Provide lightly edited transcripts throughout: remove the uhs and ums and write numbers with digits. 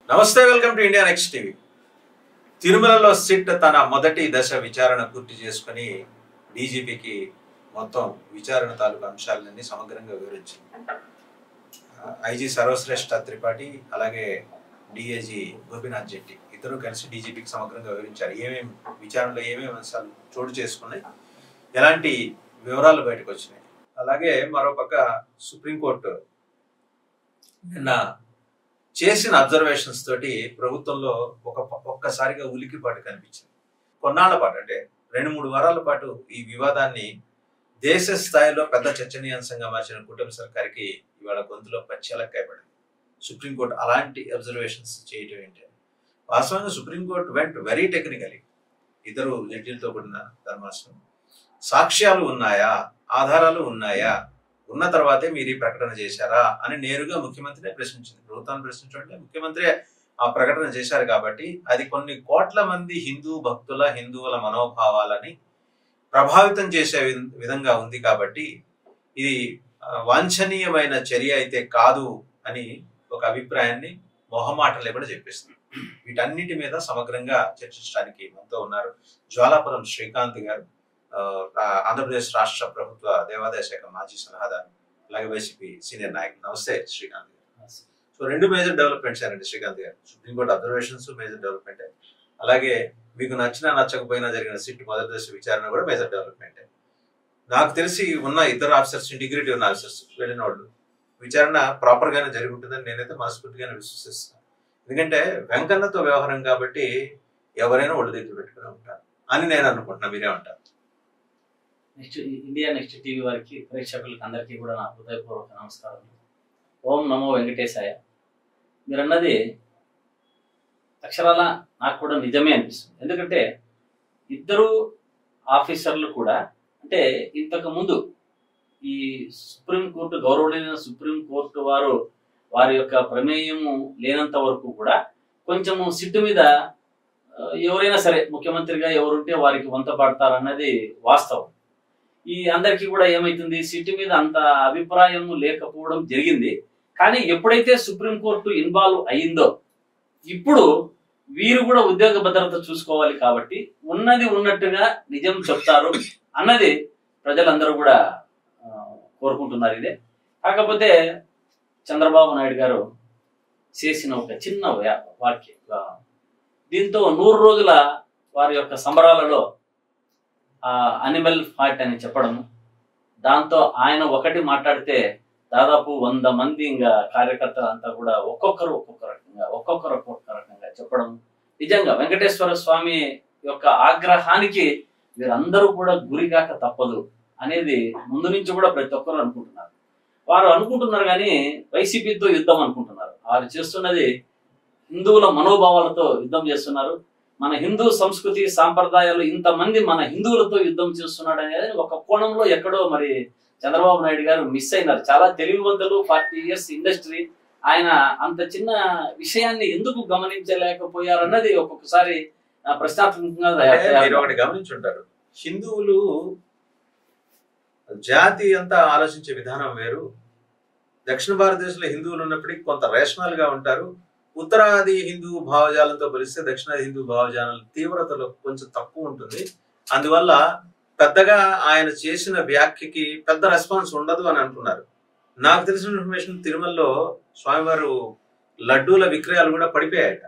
నమస్తే, welcome to India next TV. తిరుమలలో SIT తన మొదటి దశ విచారణ పూర్తి చేసుకుని డీజీపీకి మొత్తం విచారణ తాలూకు అంశాలన్నీ సమగ్రంగా వివరించింది. ఐజీ సర్వశ్రేష్ఠ త్రిపాఠి అలాగే డిఐజీ గోపీనాథ్ జెట్టి ఇద్దరు కలిసి డీజీపీకి సమగ్రంగా వివరించారు. ఏమేమి విచారణలో ఏమేమి అంశాలు చోటు చేసుకున్నాయి, ఎలాంటి వివరాలు బయటకు వచ్చినాయి. అలాగే మరోపక్క సుప్రీంకోర్టు నిన్న చేసిన అబ్జర్వేషన్స్ తోటి ప్రభుత్వంలో ఒక్కసారిగా ఉలికిపాటు కనిపించింది. కొన్నాళ్ల పాటు అంటే 2-3 వారాల పాటు ఈ వివాదాన్ని దేశ స్థాయిలో పెద్ద చర్చనీయాంశంగా మార్చిన కూటమి సర్కార్కి ఇవాళ గొంతులో పచ్చెలక్కాయపడింది. సుప్రీంకోర్టు అలాంటి అబ్జర్వేషన్స్ చేయటం ఏంటి? వాస్తవంగా సుప్రీంకోర్టు వెంట్ వెరీ టెక్నికలీ. ఇద్దరు జడ్జీలతో కూడిన ధర్మాసనం సాక్ష్యాలు ఉన్నాయా, ఆధారాలు ఉన్నాయా, ఉన్న తర్వాతే మీరు ఈ ప్రకటన చేశారా అని నేరుగా ముఖ్యమంత్రినే ప్రశ్నించింది. ప్రభుత్వాన్ని ప్రశ్నించంటే ముఖ్యమంత్రి ఆ ప్రకటన చేశారు కాబట్టి అది కొన్ని కోట్ల మంది హిందువుల మనోభావాలని ప్రభావితం చేసే విధంగా ఉంది కాబట్టి ఇది వాంఛనీయమైన చర్య అయితే కాదు అని ఒక అభిప్రాయాన్ని మొహమాట లేకుండా చెప్పేస్తుంది. వీటన్నిటి మీద సమగ్రంగా చర్చించడానికి మనతో ఉన్నారు జ్వాలాపురం శ్రీకాంత్ గారు, ఆంధ్రప్రదేశ్ రాష్ట్ర ప్రభుత్వ దేవాదాయ శాఖ మాజీ సలహాదారు, అలాగే వైసీపీ సీనియర్ నాయకులు. నమస్తే శ్రీకాంత్ గారు. సో 2 మేజర్ డెవలప్మెంట్స్ అండి శ్రీకాంత్ గారు. సుప్రీంకోర్టు అబ్జర్వేషన్స్ మేజర్ డెవలప్మెంట్, అలాగే మీకు నచ్చినా నచ్చకపోయినా జరిగిన సిట్ మొదటి దశ విచారణ కూడా మేజర్ డెవలప్మెంట్. నాకు తెలిసి ఉన్న ఇద్దరు ఆఫీసర్స్, ఇంటిగ్రిటీ ఉన్న ఆఫీసర్స్ వెళ్ళిన వాళ్ళు విచారణ ప్రాపర్ గానే జరిగి ఉంటుందని నేనైతే మనస్ఫూర్తిగానే విశ్వసిస్తాను. ఎందుకంటే వెంకన్నతో వ్యవహారం కాబట్టి ఎవరైనా ఒళ్ళు దగ్గర పెట్టుకుని ఉంటారు అని నేను అనుకుంటున్నా. మీరేమంటారు? ఇండియా నెక్స్ట్ టీవీ వారికి, ప్రేక్షకులకి అందరికీ కూడా నా హృదయపూర్వక నమస్కారం. ఓం నమో వెంకటేశాయ. మీరు అన్నది అక్షరాల నాకు కూడా నిజమే అనిపిస్తుంది. ఎందుకంటే ఇద్దరు ఆఫీసర్లు కూడా అంటే ఇంతకు ముందు ఈ సుప్రీంకోర్టు గౌరవనీయ సుప్రీంకోర్టు వారి యొక్క ప్రమేయము లేనంత వరకు కూడా కొంచెము సిట్టు మీద ఎవరైనా సరే ముఖ్యమంత్రిగా ఎవరుంటే వారికి వంత పడతారన్నది వాస్తవం. ఈ అందరికీ కూడా ఏమైతుంది, సిట్టు మీద అంత అభిప్రాయం లేకపోవడం జరిగింది. కానీ ఎప్పుడైతే సుప్రీంకోర్టు ఇన్వాల్వ్ అయిందో ఇప్పుడు వీరు కూడా ఉద్యోగ భద్రత చూసుకోవాలి కాబట్టి ఉన్నది ఉన్నట్టుగా నిజం చెప్తారు అన్నది ప్రజలందరూ కూడా కోరుకుంటున్నారు. ఇదే కాకపోతే చంద్రబాబు నాయుడు గారు చేసిన ఒక చిన్న వాక్యం, దీంతో 100 రోజుల వారి యొక్క సంబరాలలో అనిమల్ ఫైట్ అని చెప్పడము, దాంతో ఆయన ఒకటి మాట్లాడితే దాదాపు 100 మంది ఇంకా కార్యకర్తలు అంతా కూడా ఒక్కొక్క రకంగా చెప్పడం నిజంగా వెంకటేశ్వర స్వామి యొక్క ఆగ్రహానికి వీరందరూ కూడా గురిగాక తప్పదు అనేది ముందు నుంచి కూడా ప్రతి ఒక్కరు అనుకుంటున్నారు. వారు అనుకుంటున్నారు కానీ వైసీపీతో యుద్ధం అనుకుంటున్నారు. వారు చేస్తున్నది హిందువుల మనోభావాలతో యుద్ధం చేస్తున్నారు. మన హిందూ సంస్కృతి సాంప్రదాయాలు ఇంతమంది మన హిందువులతో యుద్ధం చేస్తున్నాడు అనేది ఒక కోణంలో ఎక్కడో మరి చంద్రబాబు నాయుడు గారు మిస్ అయినారు. చాలా తెలివివంతులు, 40 ఇయర్స్ ఇండస్ట్రీ, ఆయన అంత చిన్న విషయాన్ని ఎందుకు గమనించలేకపోయారన్నది ఒక్కొక్కసారి ప్రశ్నాత్మకంగా గమనించుంటారు. హిందువులు జాతి అంతా ఆలోచించే విధానం వేరు. దక్షిణ భారతదేశంలో హిందువులు ఉన్నప్పటికీ కొంత రేషనల్ గా ఉంటారు. ఉత్తరాది హిందూ భావజాలంతో పోలిస్తే దక్షిణాది హిందూ భావజాలం తీవ్రతలో కొంచెం తక్కువ ఉంటుంది. అందువల్ల పెద్దగా ఆయన చేసిన వ్యాఖ్యకి పెద్ద రెస్పాన్స్ ఉండదు అని అంటున్నారు. నాకు తెలిసిన ఇన్ఫర్మేషన్ తిరుమలలో స్వామివారు లడ్డూల విక్రయాలు కూడా పడిపోయాయట.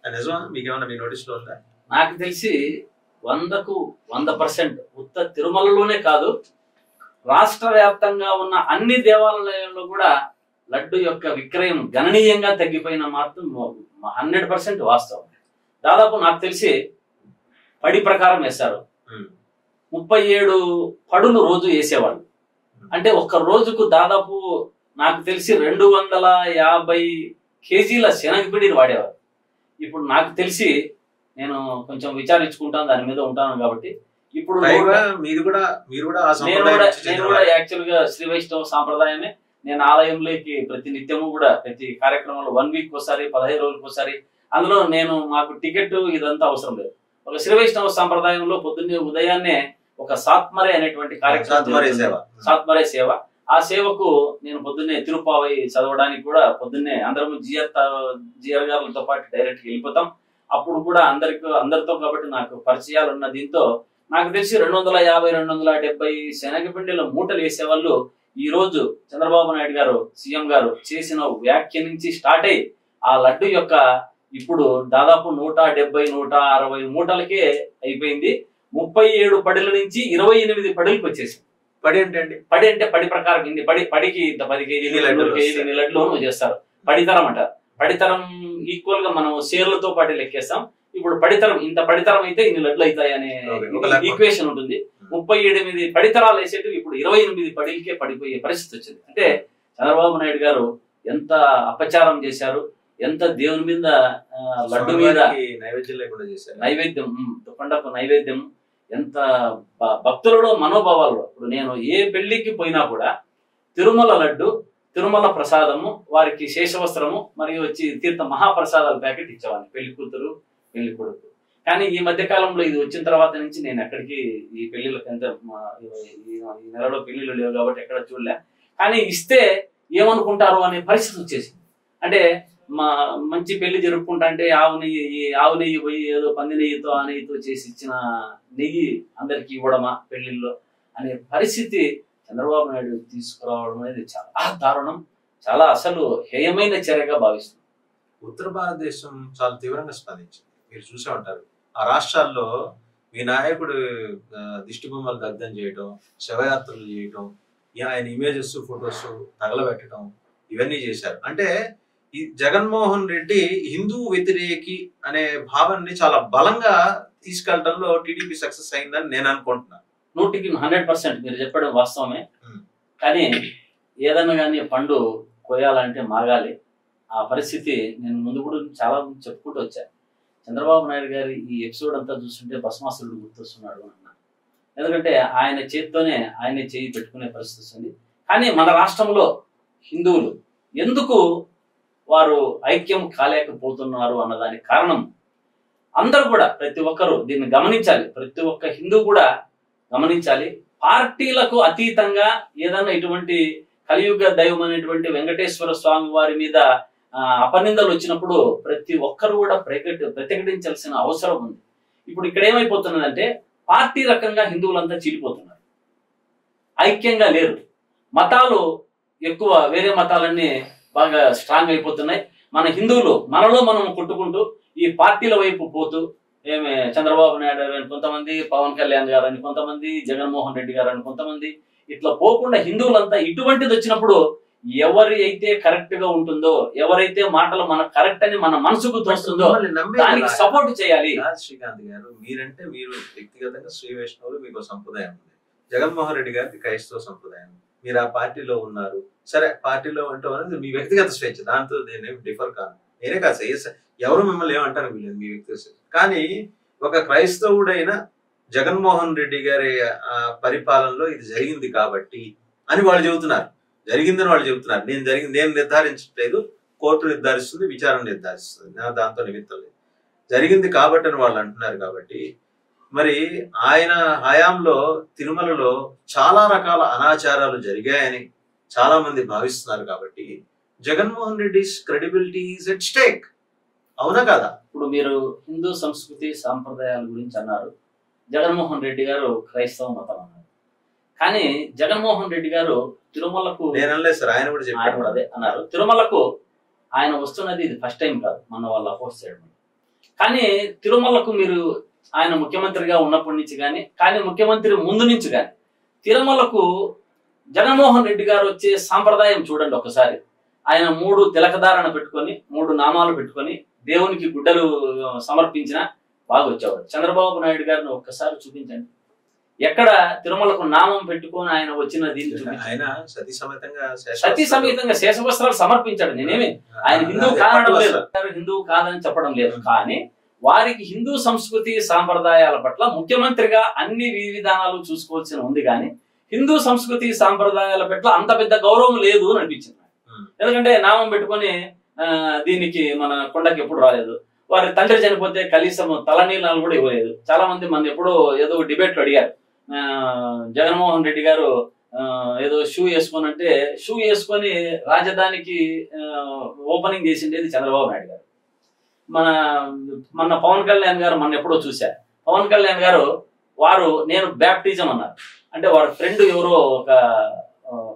నిజమా? మీకేమన్నా మీ నోటీసులో ఉందా? నాకు తెలిసి 100కు 100% ఉత్త తిరుమలలోనే కాదు, రాష్ట్ర వ్యాప్తంగా ఉన్న అన్ని దేవాలయాల్లో కూడా లడ్డు యొక్క విక్రయం గణనీయంగా తగ్గిపోయిన మాత్రం 100% వాస్తవం. దాదాపు నాకు తెలిసి పడి ప్రకారం వేశారు. 37 పడులు రోజు వేసేవాళ్ళు. అంటే ఒక్క రోజుకు దాదాపు నాకు తెలిసి 250 కేజీల శనగపిండిని వాడేవారు. ఇప్పుడు నాకు తెలిసి నేను కొంచెం విచారించుకుంటాను, దాని మీద ఉంటాను కాబట్టి ఇప్పుడు నేను కూడా యాక్చువల్ గా శ్రీ వైష్ణవ సాంప్రదాయమే. నేను ఆలయంలోకి ప్రతి నిత్యము కూడా ప్రతి కార్యక్రమంలో 1 వీక్ ఒకసారి 15 రోజులకు ఒకసారి, అందులో మాకు టికెట్ ఇదంతా అవసరం లేదు. ఒక శ్రీ వైష్ణవ సాంప్రదాయంలో పొద్దున్నే ఉదయాన్నే ఒక సాత్మరే అనేటువంటి కార్యక్రమం, సాత్మరే సేవ, ఆ సేవకు నేను పొద్దున్నే తిరుపావై చదవడానికి కూడా పొద్దున్నే అందరము జిఆర్ గారులతో పాటు డైరెక్ట్ వెళ్ళిపోతాం. అప్పుడు కూడా అందరితో కాబట్టి నాకు పరిచయాలు ఉన్న దీంతో నాకు తెలిసి 250, 270 శనగపిండిల మూటలు వేసేవాళ్ళు ఈ రోజు చంద్రబాబు నాయుడు గారు సీఎం గారు చేసిన వ్యాఖ్య నుంచి స్టార్ట్ అయ్యి ఆ లడ్డు యొక్క ఇప్పుడు దాదాపు 170, 160 మూటలకే అయిపోయింది. 37 పడుల నుంచి 28 పడులకు వచ్చేసింది. పడి అంటే అండి, పడి అంటే పడి ప్రకారం ఇన్ని పడికి 10 కేజీలు 2 కేజీలు లడ్లు చేస్తారు. పడితరం అంటారు. పడితరం ఈక్వల్ గా మనం షేర్లతో పాటు లెక్కేస్తాం. ఇప్పుడు పడితరం ఇంత పడితరం అయితే ఇన్ని లడ్లు అవుతాయి అనే ఈక్వేషన్ ఉంటుంది. 38 పడితరాలు వేసేటివి ఇప్పుడు 28 పడిలకే పడిపోయే పరిస్థితి వచ్చింది. అంటే చంద్రబాబు నాయుడు గారు ఎంత అపచారం చేశారు, ఎంత దేవుని మీద లడ్డు మీద నైవేద్యం లేకుండా చేశారు. నైవేద్యం దుప్పండపు నైవేద్యం ఎంత భక్తులలో మనోభావాలు. ఇప్పుడు నేను ఏ పెళ్లికి పోయినా కూడా తిరుమల లడ్డు, తిరుమల ప్రసాదము, వారికి శేషవస్త్రము మరియు వచ్చి తీర్థ మహాప్రసాదాల ప్యాకెట్ ఇచ్చేవాడిని పెళ్లి కూతురు పెళ్లి కొడుకు. కానీ ఈ మధ్య కాలంలో ఇది వచ్చిన తర్వాత నుంచి నేను ఎక్కడికి ఈ పెళ్లిళ్ళకి ఈ నెలలో పెళ్లిళ్ళు లేవు కాబట్టి ఎక్కడ చూడలే. కానీ ఇస్తే ఏమనుకుంటారు అనే పరిస్థితి వచ్చేసింది. అంటే మంచి పెళ్లి జరుపుకుంటా అంటే ఆవు నెయ్యి పోయి ఏదో పంది నెయ్యితో ఆ నెయ్యితో చేసి ఇచ్చిన నెయ్యి అందరికి ఇవ్వడమా పెళ్లిల్లో అనే పరిస్థితి చంద్రబాబు నాయుడు తీసుకురావడం అనేది చాలా దారుణం, చాలా అసలు హేయమైన చర్యగా భావిస్తుంది. ఉత్తర భారతదేశం చాలా తీవ్రంగా స్పందించింది. మీరు చూసే ఉంటారు, ఆ రాష్ట్రాల్లో మీ నాయకుడు దిష్టి బొమ్మలు దగ్ధం చేయటం, శవయాత్రలు చేయటం, ఆయన ఇమేజెస్ ఫొటోస్ తగలబెట్టడం ఇవన్నీ చేశారు. అంటే ఈ జగన్మోహన్ రెడ్డి హిందూ వ్యతిరేకి అనే భావాన్ని చాలా బలంగా తీసుకెళ్లడంలో టీడీపీ సక్సెస్ అయిందని నేను అనుకుంటున్నాను. 100% మీరు చెప్పడం వాస్తవమే. కానీ ఏదన్నా కానీ పండు కోయాలంటే మాగాలి. ఆ పరిస్థితి నేను ముందు కూడా చాలా చెప్పుకుంటూ వచ్చా. చంద్రబాబు నాయుడు గారి ఈ ఎపిసోడ్ అంతా చూస్తుంటే భస్మాసురుడు గుర్తొస్తున్నాడు అన్న. ఎందుకంటే ఆయన చేతితోనే ఆయనే చేయి పెట్టుకునే పరిస్థితి వస్తుంది. కానీ మన రాష్ట్రంలో హిందువులు ఎందుకు వారు ఐక్యం కాలేకపోతున్నారు అన్నదానికి కారణం అందరూ కూడా ప్రతి ఒక్కరూ దీన్ని గమనించాలి. ప్రతి ఒక్క హిందూ కూడా గమనించాలి. పార్టీలకు అతీతంగా ఏదన్నా ఇటువంటి కలియుగ దైవం అనేటువంటి వెంకటేశ్వర స్వామి వారి మీద అపనిందలు వచ్చినప్పుడు ప్రతి ఒక్కరు కూడా ప్రతిఘటించాల్సిన అవసరం ఉంది. ఇప్పుడు ఇక్కడ ఏమైపోతున్నదంటే పార్టీ రకంగా హిందువులంతా చీలిపోతున్నారు, ఐక్యంగా లేరు. మతాలు ఎక్కువ, వేరే మతాలన్నీ బాగా స్ట్రాంగ్ అయిపోతున్నాయి. మన హిందువులు మనలో మనం కొట్టుకుంటూ ఈ పార్టీల వైపు పోతూ ఏమే చంద్రబాబు నాయుడు గారు అని కొంతమంది, పవన్ కళ్యాణ్ గారు అని కొంతమంది, జగన్మోహన్ రెడ్డి గారు అని కొంతమంది, ఇట్లా పోకుండా హిందువులంతా ఇటువంటిది వచ్చినప్పుడు ఎవరి అయితే కరెక్ట్ గా ఉంటుందో, ఎవరైతే మాటలు మన కరెక్ట్ అని మన మనసుకు తోస్తుందో దానికి సపోర్ట్ చేయాలి. శ్రీకాంత్ గారు, మీరంటే మీరు వ్యక్తిగతంగా శ్రీ వైష్ణవులు, మీకు సంప్రదాయం ఉంది. జగన్మోహన్ రెడ్డి గారికి క్రైస్తవ సంప్రదాయం, మీరు ఆ పార్టీలో ఉన్నారు. సరే, పార్టీలో ఉంటాం అనేది మీ వ్యక్తిగత స్వేచ్ఛ, దాంతో నేనేం డిఫర్ కాను. నేనే కాదు, ఎవరు మిమ్మల్ని ఏమంటారు వీళ్ళు, మీ వ్యక్తిగత స్వేచ్ఛ. కానీ ఒక క్రైస్తవుడైన జగన్మోహన్ రెడ్డి గారి పరిపాలనలో ఇది జరిగింది కాబట్టి అని వాళ్ళు చెబుతున్నారు. జరిగిందని వాళ్ళు చెబుతున్నారు. నేను నిర్ధారించట్లేదు, కోర్టు నిర్ధారిస్తుంది, విచారణ నిర్ధారిస్తుంది, దాంతో నిమిత్తం లేదు. జరిగింది కాబట్టి అని వాళ్ళు అంటున్నారు. కాబట్టి మరి ఆయన హయాంలో తిరుమలలో చాలా రకాల అనాచారాలు జరిగాయని చాలా మంది భావిస్తున్నారు. కాబట్టి Jaganmohan Reddy credibility is at stake. అవునా కదా? ఇప్పుడు మీరు హిందూ సంస్కృతి సాంప్రదాయాల గురించి అన్నారు. జగన్మోహన్ రెడ్డి గారు క్రైస్తవ మతం అన్నారు. కానీ జగన్మోహన్ రెడ్డి గారు తిరుమలకు, సార్ ఆయన కూడా చెప్పారు, అదే అన్నారు, తిరుమలకు ఆయన వస్తున్నది ఇది ఫస్ట్ టైం కాదు, మన వాళ్ళ అపోజ్ చేయడం. కానీ తిరుమలకు మీరు ఆయన ముఖ్యమంత్రిగా ఉన్నప్పటి నుంచి కానీ ముఖ్యమంత్రి ముందు నుంచి కానీ తిరుమలకు జగన్మోహన్ రెడ్డి గారు వచ్చే సాంప్రదాయం చూడండి ఒకసారి. ఆయన 3 తిలకధారణ పెట్టుకొని, 3 నామాలు పెట్టుకొని దేవునికి గుడ్డలు సమర్పించిన బాగా వచ్చేవాడు. చంద్రబాబు నాయుడు గారిని ఒక్కసారి చూపించండి, ఎక్కడ తిరుమలకు నామం పెట్టుకొని ఆయన వచ్చిన దీన్ని చూపించారు. సతీ సమేతంగా శేషవస్త్రాలు సమర్పించాడు. నేనేమి ఆయన హిందువు కాదనడం లేదు, హిందువు కాదని చెప్పడం లేదు. కానీ వారికి హిందూ సంస్కృతి సాంప్రదాయాల పట్ల ముఖ్యమంత్రిగా అన్ని విధానాలు చూసుకోవాల్సిన ఉంది. కానీ హిందూ సంస్కృతి సాంప్రదాయాల పట్ల అంత పెద్ద గౌరవం లేదు అని అనిపించింది. ఎందుకంటే నామం పెట్టుకొని దీనికి మన కొండకి ఎప్పుడు రాలేదు. వారి తండ్రి చనిపోతే కనీసం తలనీళ్ళు కూడా ఇవ్వలేదు. చాలా మంది మన ఎప్పుడో ఏదో డిబేట్లు అడిగారు, జగన్మోహన్ రెడ్డి గారు ఏదో షూ వేసుకొని అంటే షూ వేసుకొని రాజధానికి ఓపెనింగ్ చేసిండేది చంద్రబాబు నాయుడు గారు. మన పవన్ కళ్యాణ్ గారు మన ఎప్పుడో చూశారు. పవన్ కళ్యాణ్ గారు నేను బ్యాప్టిజం అన్నారు. అంటే వారి ఫ్రెండ్ ఎవరో ఒక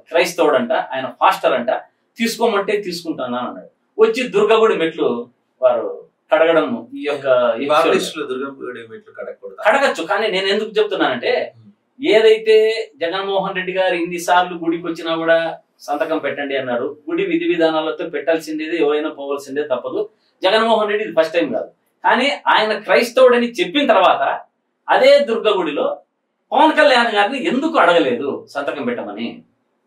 క్రైస్తవుడు అంట, ఆయన పాస్టర్ అంట, తీసుకోమంటే తీసుకుంటాను అన్నాడు. వచ్చి దుర్గగుడి మెట్లు వారు కడగడం ఈ యొక్క కడగచ్చు. కానీ నేను ఎందుకు చెప్తున్నానంటే, ఏదైతే జగన్మోహన్ రెడ్డి గారు ఇన్నిసార్లు గుడికి వచ్చినా కూడా సంతకం పెట్టండి అన్నారు. గుడి విధి విధానాలతో పెట్టాల్సిందేది, ఎవరైనా పోవాల్సిందే, తప్పదు. జగన్మోహన్ రెడ్డి ఇది ఫస్ట్ టైం కాదు. కానీ ఆయన క్రైస్తవుడని చెప్పిన తర్వాత అదే దుర్గగుడిలో పవన్ కళ్యాణ్ గారిని ఎందుకు అడగలేదు సంతకం పెట్టమని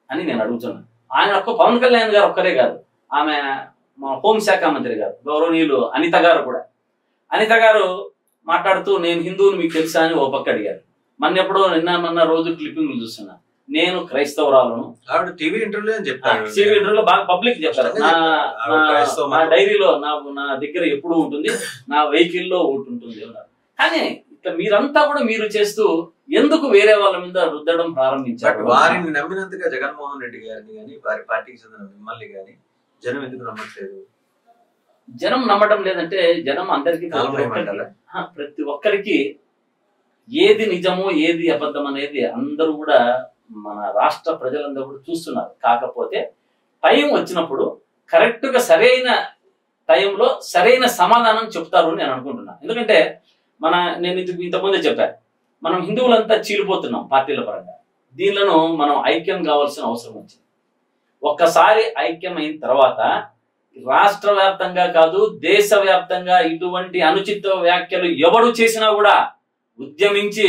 అని నేను అడుగుతున్నాను. ఆయన పవన్ కళ్యాణ్ గారు ఒక్కరే కాదు, ఆమె మా హోంశాఖ మంత్రి గారు గౌరవనీయులు అనిత గారు కూడా. అనిత గారు మాట్లాడుతూ నేను హిందువుని మీకు తెలుసా అని ఓ పక్క అడిగారు. ఎప్పుడో నిన్న రోజు క్లిప్పింగ్ చూస్తున్నా, నేను క్రైస్తవురాలను ఆవిడ టీవీ ఇంటర్వ్యూలో చెప్పారు. టీవీ ఇంటర్వ్యూలో బాగా పబ్లిక్ చెప్పారు. నా డైరీలో నా దగ్గర ఎప్పుడు ఉంటుంది, నా వెహికల్లో ఒకటి ఉంటుంది అన్నారు. కానీ ఇట్లా మీరంతా కూడా మీరు చేస్తూ ఎందుకు వేరే వాళ్ళ మీద రుద్దడం ప్రారంభించారు? వారిని నమ్మినంతగా జగన్మోహన్ రెడ్డి గారిని కానీ వారి పార్టీకి చెందిన మిమ్మల్ని కానీ జనం ఎందుకు నమ్మట్లేదు? జనం నమ్మటం లేదంటే జనం అందరికీ ప్రతి ఒక్కరికి ఏది నిజమో ఏది అబద్ధం అనేది అందరూ కూడా మన రాష్ట్ర ప్రజలందరూ కూడా చూస్తున్నారు. కాకపోతే టైం వచ్చినప్పుడు కరెక్ట్ గా సరైన టైంలో సరైన సమాధానం చెప్తారు అని నేను అనుకుంటున్నాను. ఎందుకంటే నేను ఇంతకుముందే చెప్పాను, మనం హిందువులంతా చీలిపోతున్నాం పార్టీల పరంగా. దీనిలను మనం ఐక్యం కావాల్సిన అవసరం వచ్చింది. ఒక్కసారి ఐక్యం అయిన తర్వాత రాష్ట్ర వ్యాప్తంగా కాదు, దేశవ్యాప్తంగా ఇటువంటి అనుచిత వ్యాఖ్యలు ఎవరు చేసినా కూడా ఉద్యమించి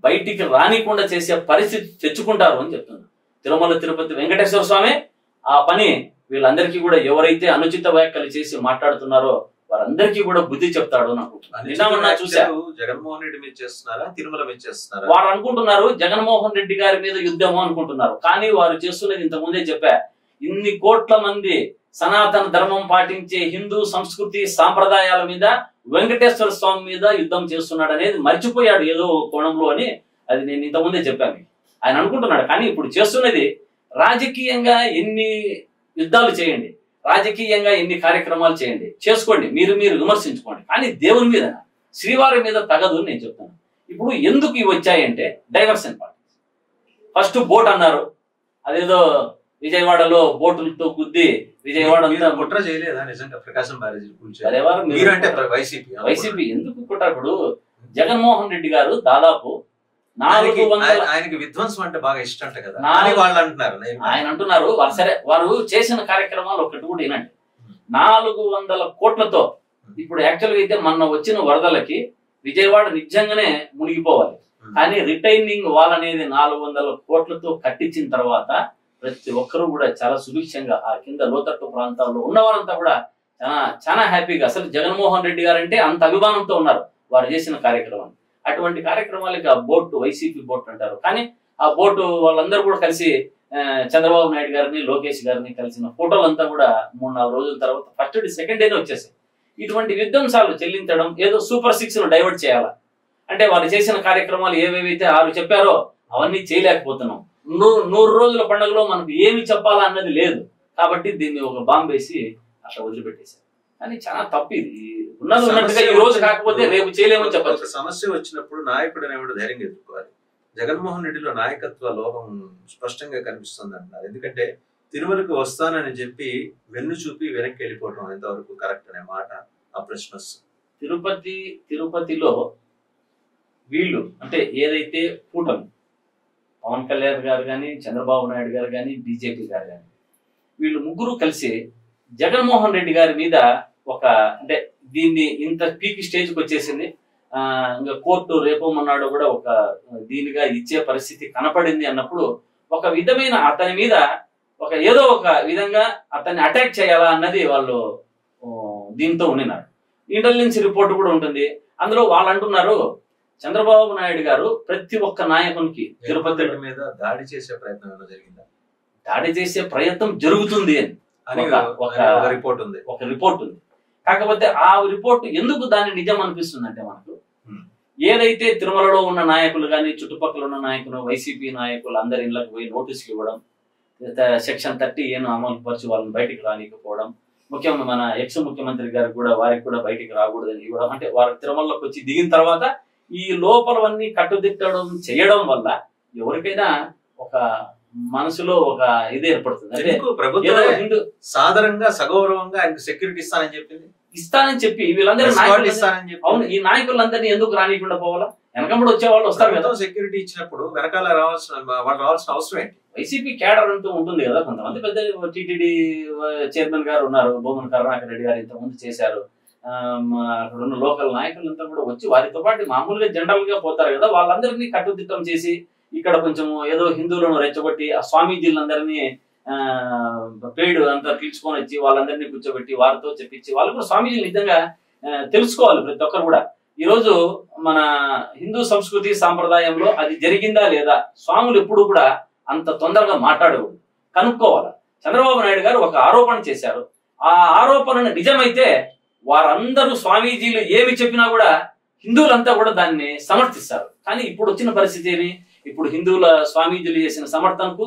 బయటికి రానికుండా చేసే పరిస్థితి తెచ్చుకుంటారు అని చెప్తున్నారు. తిరుమల తిరుపతి వెంకటేశ్వర స్వామి ఆ పని వీళ్ళందరికీ కూడా ఎవరైతే అనుచిత వ్యాఖ్యలు చేసి మాట్లాడుతున్నారో వారందరికీ కూడా బుద్ధి చెప్తాడు నాకు. చూశారు జగన్మోహన్ రెడ్డి మీద చేస్తున్నారా, తిరుమల మీద చేస్తున్నారా? వారు అనుకుంటున్నారు జగన్మోహన్ రెడ్డి గారి మీద యుద్ధము అనుకుంటున్నారు. కానీ వారు చేస్తున్నది ఇంతకుముందే చెప్పా, ఇన్ని కోట్ల మంది సనాతన ధర్మం పాటించే హిందూ సంస్కృతి సాంప్రదాయాల మీద వెంకటేశ్వర స్వామి మీద యుద్ధం చేస్తున్నాడు అనేది మర్చిపోయాడు ఏదో కోణంలో అని. అది నేను ఇంతకుముందే చెప్పాను. ఆయన అనుకుంటున్నాడు. కానీ ఇప్పుడు చేస్తున్నది రాజకీయంగా ఎన్ని యుద్ధాలు చేయండి, రాజకీయంగా ఎన్ని కార్యక్రమాలు చేయండి, చేసుకోండి, మీరు విమర్శించుకోండి. కానీ దేవుని మీద, శ్రీవారి మీద తగదు అని నేను చెప్తాను. ఇప్పుడు ఎందుకు ఇవి వచ్చాయంటే డైవర్షన్ పార్టీస్. ఫస్ట్ బోట్ అన్నారు, అదేదో విజయవాడలో బోటులతో గుద్ది విజయవాడ కుట్ర చేయలేదా నిజంగా? ప్రకాశం బ్యారేజీ వైసీపీ ఎందుకు కుట్ర? ఇప్పుడు జగన్మోహన్ రెడ్డి గారు దాదాపు 400 ఆయనకి విధ్వంసం అంటే బాగా ఇష్టం అంట కదా వాళ్ళు అంటున్నారు. ఆయన అంటున్నారు. సరే, వారు చేసిన కార్యక్రమాలు ఒకటి కూడా వినండి. 400 కోట్లతో ఇప్పుడు యాక్చువల్గా అయితే మొన్న వచ్చిన వరదలకి విజయవాడ నిజంగానే మునిగిపోవాలి. కానీ రిటైనింగ్ వాల్ అనేది 400 కోట్లతో కట్టించిన తర్వాత ప్రతి ఒక్కరూ కూడా చాలా సుభిక్షంగా ఆ కింద లోతట్టు ప్రాంతాల్లో ఉన్నవారంతా కూడా చాలా హ్యాపీగా, అసలు జగన్మోహన్ రెడ్డి గారు అంటే అంత అభిమానంతో ఉన్నారు వారు చేసిన కార్యక్రమాన్ని. అటువంటి కార్యక్రమాలకి ఆ బోటు వైసీపీ బోట్ అంటారు. కానీ ఆ బోటు వాళ్ళందరూ కూడా కలిసి చంద్రబాబు నాయుడు గారిని లోకేష్ గారిని కలిసిన ఫోటోలు అంతా కూడా 3-4 రోజుల తర్వాత ఫస్ట్ డే సెకండ్ డేనే వచ్చేసాయి. ఇటువంటి విధ్వంసాలు చెల్లించడం, ఏదో సూపర్ 6 డైవర్ట్ చేయాలా అంటే వాళ్ళు చేసిన కార్యక్రమాలు ఏవేవైతే 6 చెప్పారో అవన్నీ చేయలేకపోతున్నాం. 100 రోజుల పండుగలో మనకు ఏమి చెప్పాలా అన్నది లేదు. కాబట్టి దీన్ని ఒక బాంబు వేసి అట్లా వదిలిపెట్టేశారు. కానీ చాలా తప్పు ఇది. ఉన్నది ఉన్నట్టుగా ఈ రోజు కాకపోతే రేపు చేయలేమని చెప్పారు. ఒక సమస్య వచ్చినప్పుడు నాయకుడు అనేవాడు ధైర్యంగా ఎదుర్కోవాలి. జగన్మోహన్ రెడ్డిలో నాయకత్వ లోపం స్పష్టంగా కనిపిస్తుంది అంటున్నారు. ఎందుకంటే తిరుమలకు వస్తానని చెప్పి వెన్ను చూపి వెనక్కి వెళ్ళిపోవడం ఎంతవరకు కరెక్ట్ అనే మాట ఆ ప్రశ్న వస్తుంది. తిరుపతిలో వీళ్ళు అంటే ఏదైతే కూటమి పవన్ కళ్యాణ్ గారు కానీ, చంద్రబాబు నాయుడు గారు కానీ, బీజేపీ గారు కానీ, వీళ్ళు ముగ్గురు కలిసి జగన్మోహన్ రెడ్డి గారి మీద ఒక అంటే దీన్ని ఇంత పీక్ స్టేజ్కి వచ్చేసింది. ఇంకా కోర్టు రేపు మొన్నాడు కూడా ఒక దీనిగా ఇచ్చే పరిస్థితి కనపడింది అన్నప్పుడు ఒక విధమైన అతని మీద ఏదో ఒక విధంగా అతన్ని అటాక్ చేయాలా అన్నది వాళ్ళు దీంతో ఉండినారు. ఇంటెలిజెన్స్ రిపోర్ట్ కూడా ఉంటుంది. అందులో వాళ్ళు అంటున్నారు చంద్రబాబు నాయుడు గారు ప్రతి ఒక్క నాయకునికి తిరుపతి మీద దాడి చేసే ప్రయత్నం జరిగిందా? దాడి చేసే ప్రయత్నం జరుగుతుంది అని ఒక రిపోర్ట్ ఉంది. కాకపోతే ఆ రిపోర్ట్ ఎందుకు దాన్ని నిజం అనిపిస్తుంది అంటే మనకు ఏదైతే తిరుమలలో ఉన్న నాయకులు కానీ చుట్టుపక్కల ఉన్న నాయకులు వైసీపీ నాయకులు అందరి ఇళ్ళకి పోయి నోటీసులు ఇవ్వడం, సెక్షన్ 30A అమలు పరిచి వాళ్ళని బయటికి రానికపోవడం, ముఖ్యంగా మన ఎక్స్ ముఖ్యమంత్రి గారు కూడా వారికి కూడా బయటికి రాకూడదని ఇవ్వడం, అంటే వారు తిరుమలలోకి వచ్చి దిగిన తర్వాత ఈ లోపలవన్నీ కట్టుదిట్టడం చేయడం వల్ల ఎవరికైనా ఒక మనసులో ఒక ఇది ఏర్పడుతుంది. అంటే ప్రభుత్వం సాధారణంగా సగౌరవంగా ఆయనకు సెక్యూరిటీ ఇస్తానని చెప్పి వీళ్ళందరూ అవును, ఈ నాయకులందరినీ ఎందుకు రానికుండా పోవాలా? వెనకబడి వచ్చే వాళ్ళు వస్తారు కదా. సెక్యూరిటీ ఇచ్చినప్పుడు వెనకాల రావాల్సిన అవసరం ఏంటి? వైసీపీ క్యాడర్ అంటూ ఉంటుంది కదా, కొంతమంది పెద్ద టీటీడీ చైర్మన్ గారు ఉన్నారు, భూమన కరుణాకర్ రెడ్డి గారు ఇంతకుముందు చేశారు. అక్కడ ఉన్న లోకల్ నాయకులంతా కూడా వచ్చి వారితో పాటు మామూలుగా జనరల్ గా పోతారు కదా, వాళ్ళందరినీ కట్టుదిట్టం చేసి ఇక్కడ కొంచెం ఏదో హిందువులను రెచ్చగొట్టి ఆ స్వామీజీలందరినీ పేడు అంతా పిలుచుకొని వచ్చి వాళ్ళందరినీ కూర్చోబెట్టి వారితో చెప్పించి వాళ్ళు కూడా స్వామీజీలు నిజంగా తెలుసుకోవాలి ప్రతి ఒక్కరు కూడా. ఈ రోజు మన హిందూ సంస్కృతి సాంప్రదాయంలో అది జరిగిందా లేదా, స్వాములు ఎప్పుడు కూడా అంత తొందరగా మాట్లాడకూడదు, కనుక్కోవాలి. చంద్రబాబు నాయుడు గారు ఒక ఆరోపణ చేశారు, ఆ ఆరోపణ నిజమైతే వారందరూ స్వామీజీలు ఏమి చెప్పినా కూడా హిందువులంతా కూడా దాన్ని సమర్థిస్తారు. కానీ ఇప్పుడు వచ్చిన పరిస్థితి ఏమి, ఇప్పుడు హిందువుల స్వామీజీలు చేసిన సమర్థనకు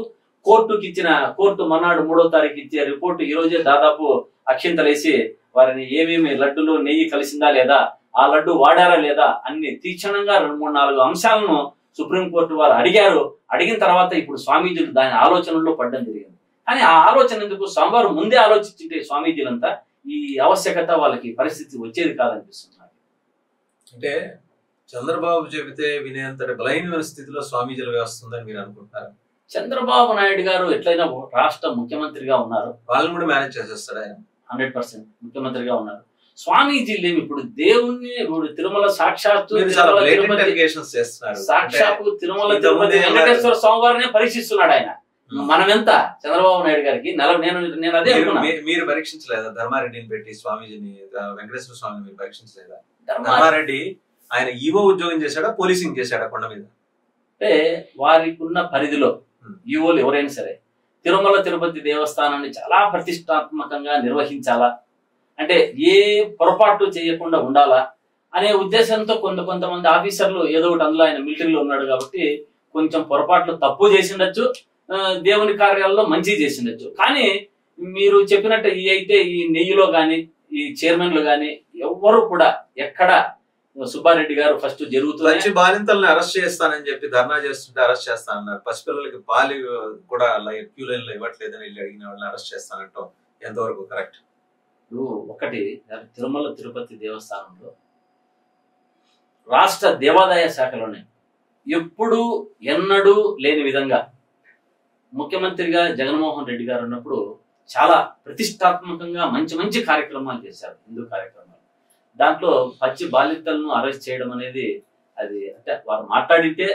కోర్టు మన్నాడు 3వ తారీఖు ఇచ్చే రిపోర్టు ఈ రోజే దాదాపు అక్షింతలేసి వారిని ఏమేమి లడ్డులో నెయ్యి కలిసిందా లేదా, ఆ లడ్డు వాడారా లేదా అన్ని తీక్షణంగా 2-3-4 అంశాలను సుప్రీంకోర్టు వారు అడిగారు. అడిగిన తర్వాత ఇప్పుడు స్వామీజీలు దాని ఆలోచనలో పడ్డం జరిగింది. కానీ ఆ ఆలోచన ఎందుకు, స్వామివారు ముందే ఆలోచించే స్వామీజీలంతా ఈ ఆవశ్యకత వాళ్ళకి పరిస్థితి వచ్చేది కాదనిపిస్తున్నారు. అంటే చంద్రబాబు చెబితే వినేంతటి బలహీన స్థితిలో స్వామీజీల వ్యవస్థ ఉందని మీరు అనుకుంటున్నారు? చంద్రబాబు నాయుడు గారు ఎట్లయినా రాష్ట్ర ముఖ్యమంత్రిగా ఉన్నారు, వాళ్ళని కూడా మేనేజ్ చేసేస్తాడు ఆయన. 100% ముఖ్యమంత్రిగా ఉన్నారు. స్వామీజీలు ఏమి ఇప్పుడు దేవుణ్ణి తిరుమల సాక్షాత్తు తిరుమల తిరుపతి వెంకటేశ్వర స్వామి వారినే పరీక్షిస్తున్నాడు ఆయన. మనం ఎంత చంద్రబాబు నాయుడు గారికి నేను అదే మీరు పరీక్షించలేదా? ధర్మారెడ్డిని పెట్టి స్వామీజీని, వెంకటేశ్వర స్వామిని మీరు పరీక్షించలేదా? ధర్మారెడ్డి ఆయన ఈవో ఉద్యోగం చేశాడా, పోలీసింగ్ చేశాడా కొండ మీద? అంటే వారికి ఉన్న పరిధిలో ఈవోలు ఎవరైనా సరే తిరుమల తిరుపతి దేవస్థానాన్ని చాలా ప్రతిష్టాత్మకంగా నిర్వహించాలా, అంటే ఏ పొరపాటు చేయకుండా ఉండాలా అనే ఉద్దేశంతో కొంతమంది ఆఫీసర్లు ఏదో ఒకటి, అందులో ఆయన మిలిటరీలో ఉన్నాడు కాబట్టి కొంచెం పొరపాట్లు తప్పు చేసిండొచ్చు, దేవుని కార్యాలలో మంచి చేసిండొచ్చు. కానీ మీరు చెప్పినట్టు ఈ నెయ్యిలో కానీ ఈ చైర్మన్లు కానీ ఎవ్వరు కూడా ఎక్కడ సుబ్బారెడ్డి గారు ఫస్ట్ జరుగుతుంది బాలింతల్ని అరెస్ట్ చేస్తానని చెప్పి ధర్నా చేస్తుంటే అరెస్ట్ చేస్తానన్నారు. పసిపిల్లలకి పాలు కూడా క్యూ లైన్ లో ఇవ్వట్లేదని వెళ్ళి అడిగిన వాళ్ళని అరెస్ట్ చేస్తానంటాం ఎంతవరకు కరెక్ట్? ఒకటి, తిరుమల తిరుపతి దేవస్థానంలో రాష్ట్ర దేవాదాయ శాఖలోనే ఎప్పుడు ఎన్నడూ లేని విధంగా ముఖ్యమంత్రిగా జగన్మోహన్ రెడ్డి గారు ఉన్నప్పుడు చాలా ప్రతిష్టాత్మకంగా మంచి కార్యక్రమాలు చేశారు, హిందూ కార్యక్రమాలు. దాంట్లో పచ్చి బాలింతలను అరెస్ట్ చేయడం అనేది అది, అంటే వారు మాట్లాడితే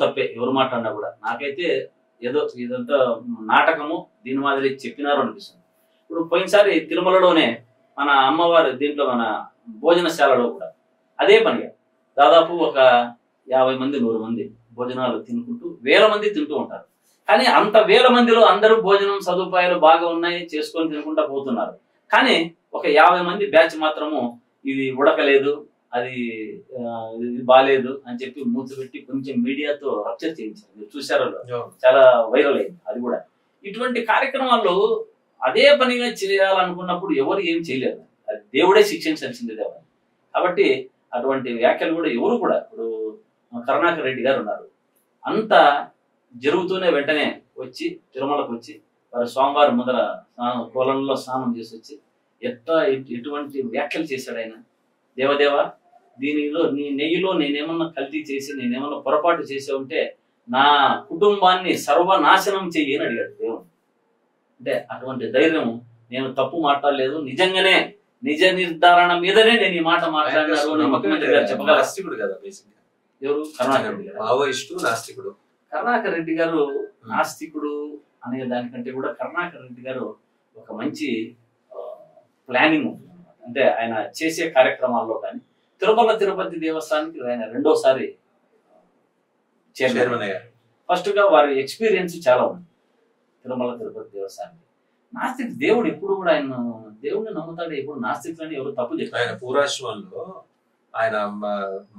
తప్పే, ఎవరు మాట్లాడినా కూడా నాకైతే ఏదో ఇదంతా నాటకము దీని మాదిరి చెప్పినారు అనిపిస్తుంది. ఇప్పుడు పోయినసారి తిరుమలలోనే మన అమ్మవారి దీంట్లో మన భోజనశాలలో కూడా అదే పనిగా దాదాపు ఒక 50 మంది 100 మంది భోజనాలు తినుకుంటూ 1000 మంది తింటూ ఉంటారు. కానీ అంత 1000 మందిలో అందరూ భోజనం సదుపాయాలు బాగా ఉన్నాయి చేసుకొని తినుకుంటా పోతున్నారు. కానీ ఒక 50 మంది బ్యాచ్ మాత్రము ఇది ఉడకలేదు, అది బాలేదు అని చెప్పి మూతపెట్టి కొంచెం మీడియాతో రప్చర్ చేయించారు. మీరు చూసారో, చాలా వైరల్ అయింది అది కూడా. ఇటువంటి కార్యక్రమాల్లో అదే పనిగా చేయాలనుకున్నప్పుడు ఎవరు ఏం చేయలేరు, అది దేవుడే శిక్షించాల్సిందే దేవుడు. కాబట్టి అటువంటి వ్యాఖ్యలు కూడా ఎవరు కూడా, ఇప్పుడు కరుణాకర్ రెడ్డి గారు ఉన్నారు, అంత జరుగుతూనే వెంటనే వచ్చి తిరుమలకు వచ్చి వారు స్వామివారి ముందర కోలంలో స్నానం చేసి వచ్చి ఎటువంటి వ్యాఖ్యలు చేశాడు ఆయన. దేవదేవ, దీనిలో నీ నెయ్యిలో నేనేమన్నా కల్తీ చేసి నేనేమన్నా పొరపాటు చేసే ఉంటే నా కుటుంబాన్ని సర్వనాశనం చెయ్యి అని అడిగాడు దేవుడు. అంటే అటువంటి ధైర్యం, నేను తప్పు మాట్లాడలేదు, నిజంగానే నిజ నిర్ధారణ మీదనే నేను ఈ మాట మాట్లాడినారు ముఖ్యమంత్రి గారు చెప్పగలరు కదా. ఎవరు? కరుణాకర్ రెడ్డి గారు. నాస్తికుడు. కరుణాకర్ రెడ్డి గారు నాస్తికుడు అనే దానికంటే కూడా కరుణాకర్ రెడ్డి గారు ఒక మంచి ప్లానింగ్ ఉంటుంది అన్నమాట. అంటే ఆయన చేసే కార్యక్రమాల్లో కానీ తిరుమల తిరుపతి దేవస్థానానికి ఆయన 2వసారి చైర్మన్ అయ్యారు. ఫస్ట్ గా వారి ఎక్స్పీరియన్స్ చాలా ఉంది తిరుమల తిరుపతి దేవస్థానానికి. నాస్తిక్ దేవుడు ఎప్పుడు కూడా ఆయన దేవుడిని నమ్ముతాడు, ఎప్పుడు నాస్తికులని ఎవరు తప్పు చెప్పారు. ఆయన పూర్వాశ్రమంలో ఆయన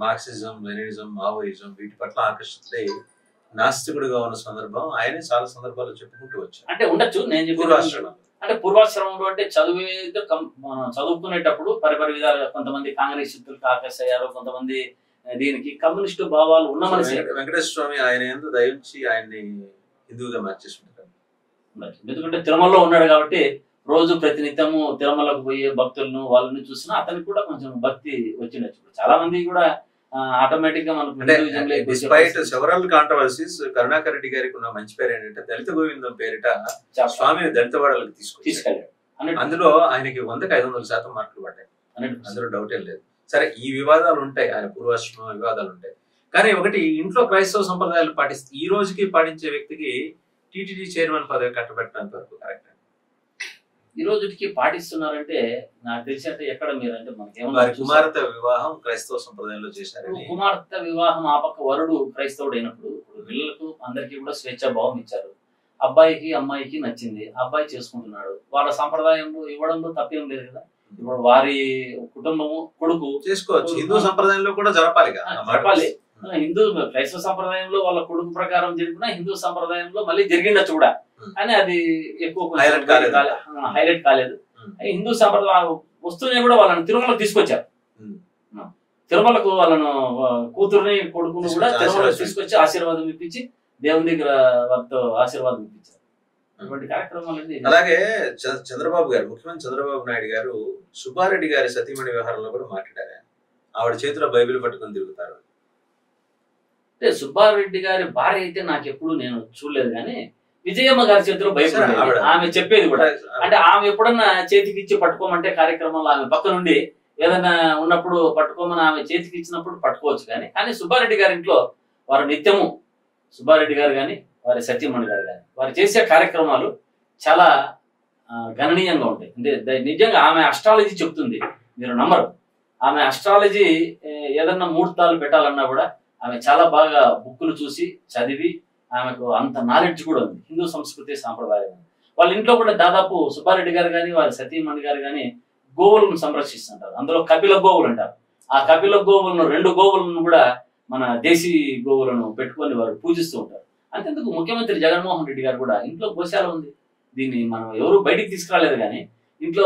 మార్క్సిజం, లెనినిజం, మావోయిజం వీటి పట్ల ఆకర్షితులై నాస్తికుడిగా ఉన్న సందర్భం ఆయన చాలా సందర్భాల్లో చెప్పుకుంటూ వచ్చారు. అంటే ఉండొచ్చు. నేను చెప్పాను అంటే పూర్వాశ్రమంలో అంటే చదువుకునేటప్పుడు పరిపరి విధాలుగా కొంతమంది కాంగ్రెస్ శక్తులకు ఆకర్షయ్యారు, కొంతమంది దీనికి కమ్యూనిస్టు భావాలు ఉన్న మనిషి. వెంకటేశ్వర స్వామి ఆయన ఎందుకు దయించి ఆయన్ని హిందువుగా మార్చేసుకుంటారు. ఎందుకంటే తిరుమలలో ఉన్నాడు కాబట్టి రోజు ప్రతినిత్యము తిరుమలకు పోయే భక్తులను వాళ్ళని చూసినా అతనికి కూడా కొంచెం భక్తి వచ్చిండొచ్చు. చాలా మంది కూడా ఆటోమేటిక్ గా మనకు సెవరల్ కాంట్రవర్సీస్ కరుణాకర్ రెడ్డి గారికి ఉన్న మంచి పేరు ఏంటంటే దళిత గోవిందం పేరిట స్వామిని దళిత వాడలకు తీసుకెళ్ళాడు. అందులో ఆయనకి 100% మార్కులు పడ్డాయి, అందులో డౌట్ ఏం లేదు. సరే, ఈ వివాదాలు ఉంటాయి, ఆయన పూర్వాశ్రమ వివాదాలు ఉంటాయి. కానీ ఒకటి, ఇంట్లో క్రైస్తవ సంప్రదాయాలు పాటిస్తే ఈ రోజుకి పాటించే వ్యక్తికి టీటీడీ చైర్మన్ పదవి కట్టబెట్టడానికి వరకు కరెక్ట్. ఈ రోజుకి పాటిస్తున్నారంటే నాకు తెలిసి అంటే ఎక్కడ మీరు అంటే మనకి కుమార్తె వివాహం క్రైస్తవ సంప్రదాయంలో చేశారు. కుమార్తె వివాహం ఆ పక్క వరుడు క్రైస్తవుడు అయినప్పుడు పిల్లలకు అందరికీ కూడా స్వేచ్ఛా భావం ఇచ్చారు. అబ్బాయికి అమ్మాయికి నచ్చింది, అబ్బాయి చేసుకుంటున్నాడు, వాళ్ళ సంప్రదాయంలో ఇవ్వడంలో తప్పేం లేదు కదా. ఇప్పుడు వారి కుటుంబము కొడుకు చేసుకోవచ్చు, హిందూ సంప్రదాయంలో కూడా జరపాలి. హిందూ క్రైస్తవ సంప్రదాయంలో వాళ్ళ కొడుకు ప్రకారం జరిగినా హిందూ సంప్రదాయంలో మళ్ళీ జరిగిండొచ్చు కూడా, కానీ అది ఎక్కువ హైలైట్ కాలేదు. హిందూ సంప్రదాయం వస్తూనే కూడా వాళ్ళని తిరుమలకు తీసుకొచ్చారు. తిరుమలకు వాళ్ళను కూతురుని కొడుకును కూడా తిరుమలకు తీసుకొచ్చి ఆశీర్వాదం ఇప్పించి దేవుని దగ్గర వాళ్ళతో ఆశీర్వాదం ఇప్పించారు. అటువంటి కార్యక్రమాలన్నీ. అలాగే చంద్రబాబు గారు, ముఖ్యమంత్రి చంద్రబాబు నాయుడు గారు సుబ్బారెడ్డి గారి సతీమణి వ్యవహారంలో కూడా మాట్లాడారు. ఆవిడ చేతిలో బైబిల్ పట్టుకొని తిరుగుతారు. అంటే సుబ్బారెడ్డి గారి భార్య అయితే నాకు ఎప్పుడు నేను చూడలేదు, కానీ విజయమ్మ గారి చేతిలో బైబిల్ ఆమె చెప్పేది కూడా. అంటే ఆమె ఎప్పుడన్నా చేతికి ఇచ్చి పట్టుకోమంటే కార్యక్రమంలో ఆమె పక్క నుండి ఏదైనా ఉన్నప్పుడు పట్టుకోమని ఆమె చేతికి ఇచ్చినప్పుడు పట్టుకోవచ్చు. కానీ సుబ్బారెడ్డి గారి ఇంట్లో వారు నిత్యము సుబ్బారెడ్డి గారు కానీ వారి సత్యమణి గారు కానీ వారు చేసే కార్యక్రమాలు చాలా గణనీయంగా ఉంటాయి. అంటే నిజంగా ఆమె అస్ట్రాలజీ చెప్తుంది, మీరు నమ్మరు. ఆమె అస్ట్రాలజీ ఏదన్నా ముహూర్తాలు పెట్టాలన్నా కూడా ఆమె చాలా బాగా బుక్కులు చూసి చదివి ఆమెకు అంత నాలెడ్జ్ కూడా ఉంది హిందూ సంస్కృతి సాంప్రదాయం. వాళ్ళ ఇంట్లో కూడా దాదాపు సుబ్బారెడ్డి గారు కానీ వారి సతీమణి గారు కానీ గోవులను సంరక్షిస్తుంటారు. అందులో కపిల గోవులు అంటారు. ఆ కపిల గోవులను 2 గోవులను కూడా మన దేశీ గోవులను పెట్టుకొని వారు పూజిస్తూ ఉంటారు. అంతేందుకు ముఖ్యమంత్రి జగన్మోహన్ రెడ్డి గారు కూడా ఇంట్లో గోశాల ఉంది. దీన్ని మనం ఎవరు బయటికి తీసుకురాలేదు, కానీ ఇంట్లో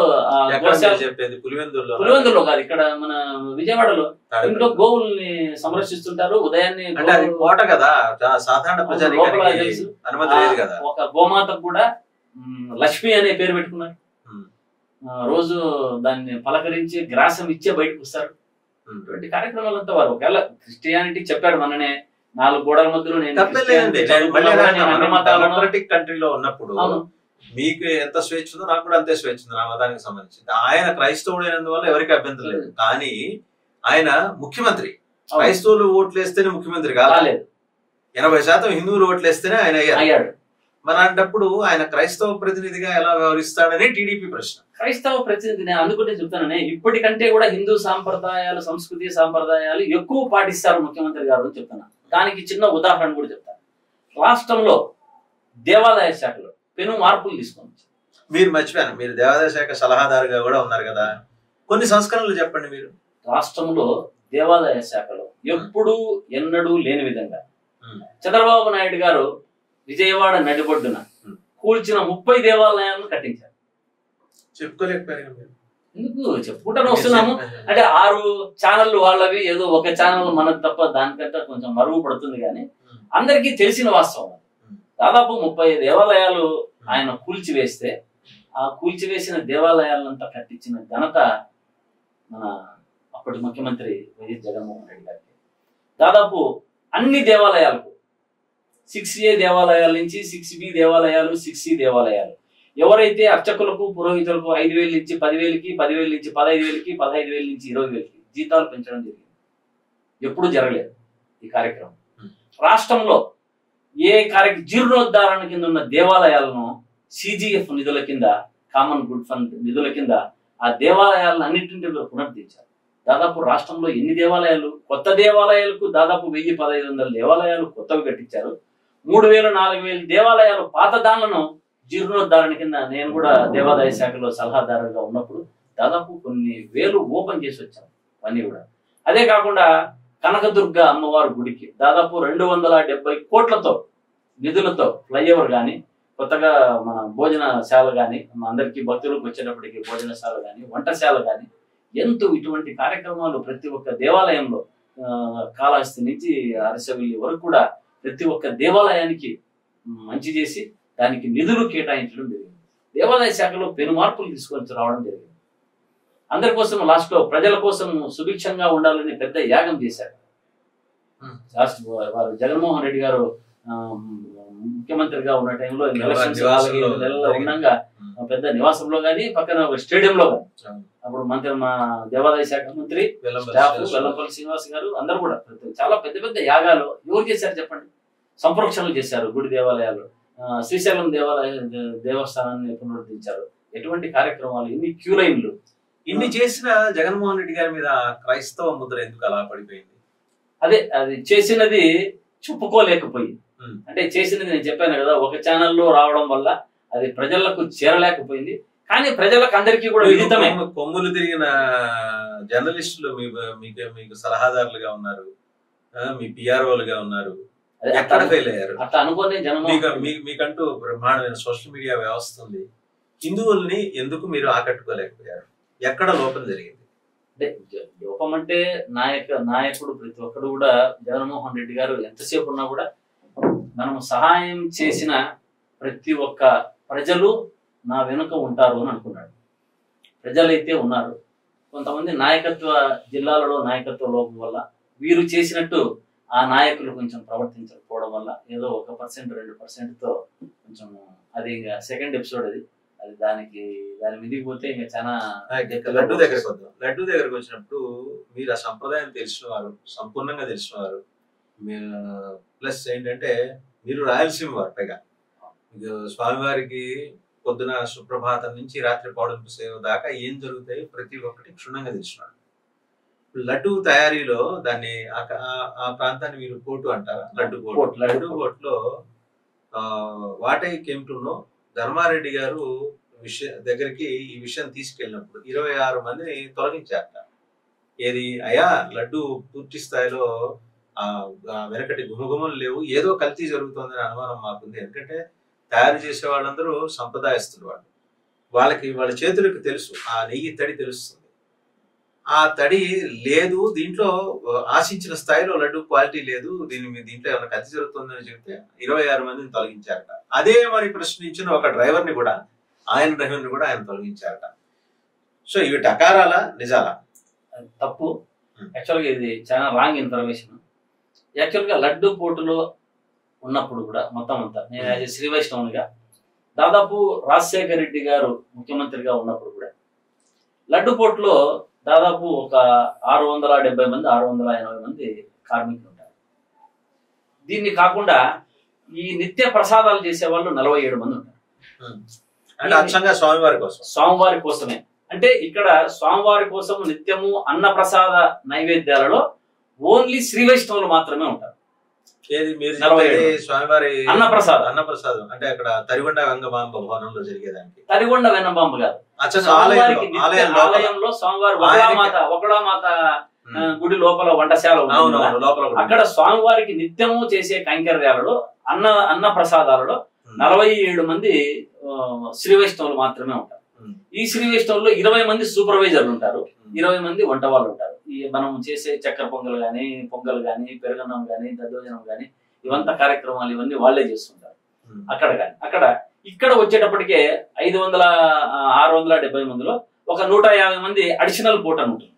పులివెందుల్లో కాదు, ఇక్కడ మన విజయవాడలో ఇంట్లో గోవుల్ని సంరక్షిస్తుంటారు. ఉదయాన్నే కోట కదా, సాధారణ ఒక గోమాతకు కూడా లక్ష్మి అనే పేరు పెట్టుకున్నారు. రోజు దాన్ని పలకరించి గ్రాసం ఇచ్చే బయటకు వస్తారు. ఇటువంటి కార్యక్రమాలంతా వారు ఒకవేళ క్రిస్టియానిటీ చెప్పాడు మననే 4 గోడల మధ్యలో కంట్రీలో ఉన్నప్పుడు మీకు ఎంత స్వేచ్ఛ ఉందో నాకు కూడా అంతే స్వేచ్ఛ ఉంది నా మతానికి సంబంధించి. ఆయన క్రైస్తవుడైనందువల్ల ఎవరికి అభ్యంతరం లేదు, కానీ ఆయన ముఖ్యమంత్రి. క్రైస్తవులు ఓట్లు వేస్తేనే ముఖ్యమంత్రి కాలేదు, 80% హిందువులు ఓట్లు వేస్తేనే ఆయన అయ్యాడు. మరి అలాంటప్పుడు ఆయన క్రైస్తవ ప్రతినిధిగా ఎలా వ్యవహరిస్తాడని టీడీపీ ప్రశ్న. క్రైస్తవ ప్రతినిధిని అందుకుంటే చెప్తానని, ఇప్పటికంటే కూడా హిందూ సాంప్రదాయాలు సంస్కృతి సాంప్రదాయాలు ఎక్కువ పాటిస్తారు ముఖ్యమంత్రి గారు అని చెప్తున్నా. దానికి చిన్న ఉదాహరణ కూడా చెప్తాను. రాష్ట్రంలో దేవాదాయ శాఖలో పెను మార్పులు తీసుకొని మీరు మర్చిపోయాను, మీరు దేవాదాయ శాఖ సలహాదారుగా కూడా ఉన్నారు కదా, కొన్ని సంస్కరణలు చెప్పండి. మీరు రాష్ట్రంలో దేవాదాయ శాఖలో ఎప్పుడూ ఎన్నడూ లేని విధంగా చంద్రబాబు నాయుడు గారు విజయవాడ నడిబొడ్డున కూల్చిన 30 దేవాలయాలను కట్టించారు. చెప్పుకోలేకపోయారు, ఎందుకు చెప్పుకుంటానే వస్తున్నాము. అంటే 6 ఛానళ్ళు వాళ్ళవి, ఏదో ఒక ఛానల్ మనకు తప్ప దానికంటే కొంచెం మరుగు పడుతుంది, కానీ అందరికీ తెలిసిన వాస్తవం. దాదాపు 30 దేవాలయాలు ఆయన కూల్చివేస్తే ఆ కూల్చివేసిన దేవాలయాలంతా కట్టించిన ఘనత మన అప్పటి ముఖ్యమంత్రి వైఎస్ జగన్మోహన్ రెడ్డి గారికి. దాదాపు అన్ని దేవాలయాలకు 6A దేవాలయాల నుంచి 6B దేవాలయాలు, 6C దేవాలయాలు ఎవరైతే అర్చకులకు పురోహితులకు 5,000 నుంచి 10,000కి, 10,000 నుంచి 15,000కి, 15,000 నుంచి 20,000కి జీతాలు పెంచడం జరిగింది. ఎప్పుడూ జరగలేదు ఈ కార్యక్రమం. రాష్ట్రంలో ఏ జీర్ణోద్ధారణ కింద ఉన్న దేవాలయాలను CGF నిధుల కింద, కామన్ గుడ్ ఫండ్ నిధుల కింద ఆ దేవాలయాలను అన్నింటినీ పునరుద్ధరించారు. దాదాపు రాష్ట్రంలో ఎన్ని దేవాలయాలు, కొత్త దేవాలయాలకు దాదాపు 1,000-1,500 దేవాలయాలు కొత్తవి కట్టించారు. 3,000-4,000 దేవాలయాలు పాత దాళ్లను జీర్ణోద్ధారణ కింద నేను కూడా దేవాదాయ శాఖలో సలహాదారుగా ఉన్నప్పుడు దాదాపు కొన్ని వేలు ఓపెన్ చేసి వచ్చాను అన్నీ కూడా. అదే కాకుండా కనకదుర్గ అమ్మవారి గుడికి దాదాపు 270 కోట్లతో నిధులతో ఫ్లైఓవర్ కానీ, కొత్తగా మన భోజనశాల కానీ, అందరికీ భక్తులకు వచ్చేటప్పటికి భోజనశాల కానీ, వంటశాల కానీ, ఎంతో ఇటువంటి కార్యక్రమాలు ప్రతి ఒక్క దేవాలయంలో కాళహస్తి నుంచి అరసవల్లి వరకు కూడా ప్రతి ఒక్క దేవాలయానికి మంచి చేసి దానికి నిధులు కేటాయించడం జరిగింది. దేవాలయ శాఖలో పెను మార్పులు తీసుకొని రావడం జరిగింది. అందరి కోసం లాస్ట్ లో ప్రజల కోసం సుభిక్షంగా ఉండాలని పెద్ద యాగం చేశారు. లాస్ట్ వారు జగన్మోహన్ రెడ్డి గారు ముఖ్యమంత్రిగా ఉన్న టైంలో నెలల్లో ఉండగా పెద్ద నివాసంలో గానీ, పక్కన ఒక స్టేడియంలో కానీ, అప్పుడు మంత్రి మా దేవాదాయ శాఖ మంత్రి వెల్లంపల్లి శ్రీనివాస్ గారు అందరూ కూడా చాలా పెద్ద పెద్ద యాగాలు ఎవరు చేశారు చెప్పండి? సంప్రోక్షణలు చేశారు. గుడి దేవాలయాలు, శ్రీశైలం దేవస్థానాన్ని పునరుద్ధరించారు. ఎటువంటి కార్యక్రమాలు, ఇన్ని క్యూ లైన్లు, ఇన్ని చేసిన జగన్మోహన్ రెడ్డి గారి మీద క్రైస్తవ ముద్ర ఎందుకు అలా పడిపోయింది? అదే అది చేసినది చెప్పుకోలేకపోయింది. అంటే చేసినది నేను చెప్పాను కదా, ఒక ఛానల్లో రావడం వల్ల అది ప్రజలకు చేరలేకపోయింది. కానీ ప్రజలకు అందరికీ కూడా విదితమే. కొమ్ములు తిరిగిన జర్నలిస్టులు మీకు సలహాదారులుగా ఉన్నారు, మీ పిఆర్ఓలుగా ఉన్నారు, ఎక్కడ ఫెయిల్ అయ్యారు? అట్లా అనుకోని మీకంటూ బ్రహ్మాండమైన సోషల్ మీడియా వ్యవస్థ ఉంది. హిందువుల్ని ఎందుకు మీరు ఆకట్టుకోలేకపోయారు? ఎక్కడ లోపం జరిగింది? లోపం అంటే నాయకుడు ప్రతి ఒక్కడు కూడా జగన్మోహన్ రెడ్డి గారు ఎంతసేపు ఉన్నా కూడా మనం సహాయం చేసిన ప్రతి ఒక్క ప్రజలు నా వెనుక ఉంటారు అని అనుకున్నాడు. ప్రజలైతే ఉన్నారు. కొంతమంది నాయకత్వ జిల్లాలలో నాయకత్వ లోపం వల్ల వీరు చేసినట్టు ఆ నాయకులు కొంచెం ప్రవర్తించకపోవడం వల్ల ఏదో 1% 2%తో కొంచెం అది ఇంకా సెకండ్ ఎపిసోడ్ అది దాని మీదకి పోతే ఇంకా చాలా లడ్డు దగ్గరకు వచ్చినప్పుడు మీరు ఆ సంప్రదాయం తెలిసినవారు, సంపూర్ణంగా తెలిసినవారు, ప్లస్ ఏంటంటే మీరు రాయలసీమ వారు. పైగా స్వామివారికి పొద్దున సుప్రభాతం నుంచి రాత్రి పౌడర్పు సేవ దాకా ఏం జరుగుతాయి ప్రతి ఒక్కటి క్షుణ్ణంగా తెలిసినాడు. లడ్డు తయారీలో దాన్ని ఆ ప్రాంతాన్ని మీరు కోటు అంటారా? లడ్డు కోట్లో what I came to know, Dharma Reddy గారు దగ్గరికి ఈ విషయం తీసుకెళ్ళినప్పుడు 26 మందిని తొలగించారట. ఏది అయ్యా, లడ్డు పూర్తి స్థాయిలో వెనకటి గుమగుమలు లేవు, ఏదో కల్తీ జరుగుతుందని అనుమానం మాకుంది. ఎందుకంటే తయారు చేసే వాళ్ళందరూ సంప్రదాయస్తులు, వాళ్ళ చేతులకు తెలుసు, ఆ నెయ్యి తడి తెలుస్తుంది. ఆ తడి లేదు, దీంట్లో ఆశించిన స్థాయిలో లడ్డు క్వాలిటీ లేదు, దీంట్లో ఏమైనా కల్తీ జరుగుతుందని చెప్తే 26 మందిని తొలగించారట. అదే మరి ప్రశ్నించిన ఒక డ్రైవర్ని కూడా ఆయన తొలగించారట. సో ఇవి టకారాలా నిజాలా? తప్పు. యాక్చువల్గా ఇది చాలా రాంగ్ ఇన్ఫర్మేషన్. యాక్చువల్గా లడ్డు పోటులో ఉన్నప్పుడు కూడా మొత్తం అంతా నేను యాజ్ శ్రీ వైష్ణవునిగా దాదాపు రాజశేఖర రెడ్డి గారు ముఖ్యమంత్రిగా ఉన్నప్పుడు కూడా లడ్డు పోటులో దాదాపు ఒక 670 మంది 680 మంది కార్మికులు ఉంటారు. దీన్ని కాకుండా ఈ నిత్య ప్రసాదాలు చేసే వాళ్ళు 47 మంది ఉంటారు. స్వామివారి కోసమే. అంటే ఇక్కడ స్వామివారి కోసం నిత్యము అన్న ప్రసాద నైవేద్యాలలో ఓన్లీ శ్రీ వైష్ణవులు మాత్రమే ఉంటారు. స్వామివారి అన్నప్రసాదం అంటే అక్కడ తరిగొండ వెంగమాంబ భవనంలో జరిగేదానికి. తరిగొండ వెన్నమాంబ కాదు, ఆలయంలో స్వామివారి ఒకళామాత గుడి లోపల వంటశాల అక్కడ స్వామివారికి నిత్యము చేసే కైంకర్యాలలో అన్న ప్రసాదాలలో 47 మంది శ్రీ వైష్ణవులు మాత్రమే ఉంటారు. ఈ శ్రీ వైష్ణవుల్లో 20 మంది సూపర్వైజర్లు ఉంటారు, 20 మంది వంట వాళ్ళు ఉంటారు. ఈ మనం చేసే చక్కెర పొంగల్ గాని, పొంగల్ గాని, పెరుగన్నం గాని, దద్దోజనం గాని, ఇవంతా కార్యక్రమాలు ఇవన్నీ వాళ్లే చేస్తుంటారు అక్కడ గాని. ఇక్కడ వచ్చేటప్పటికే 670 మందిలో ఒక 150 మంది అడిషనల్ పోట్ అని ఉంటుంది.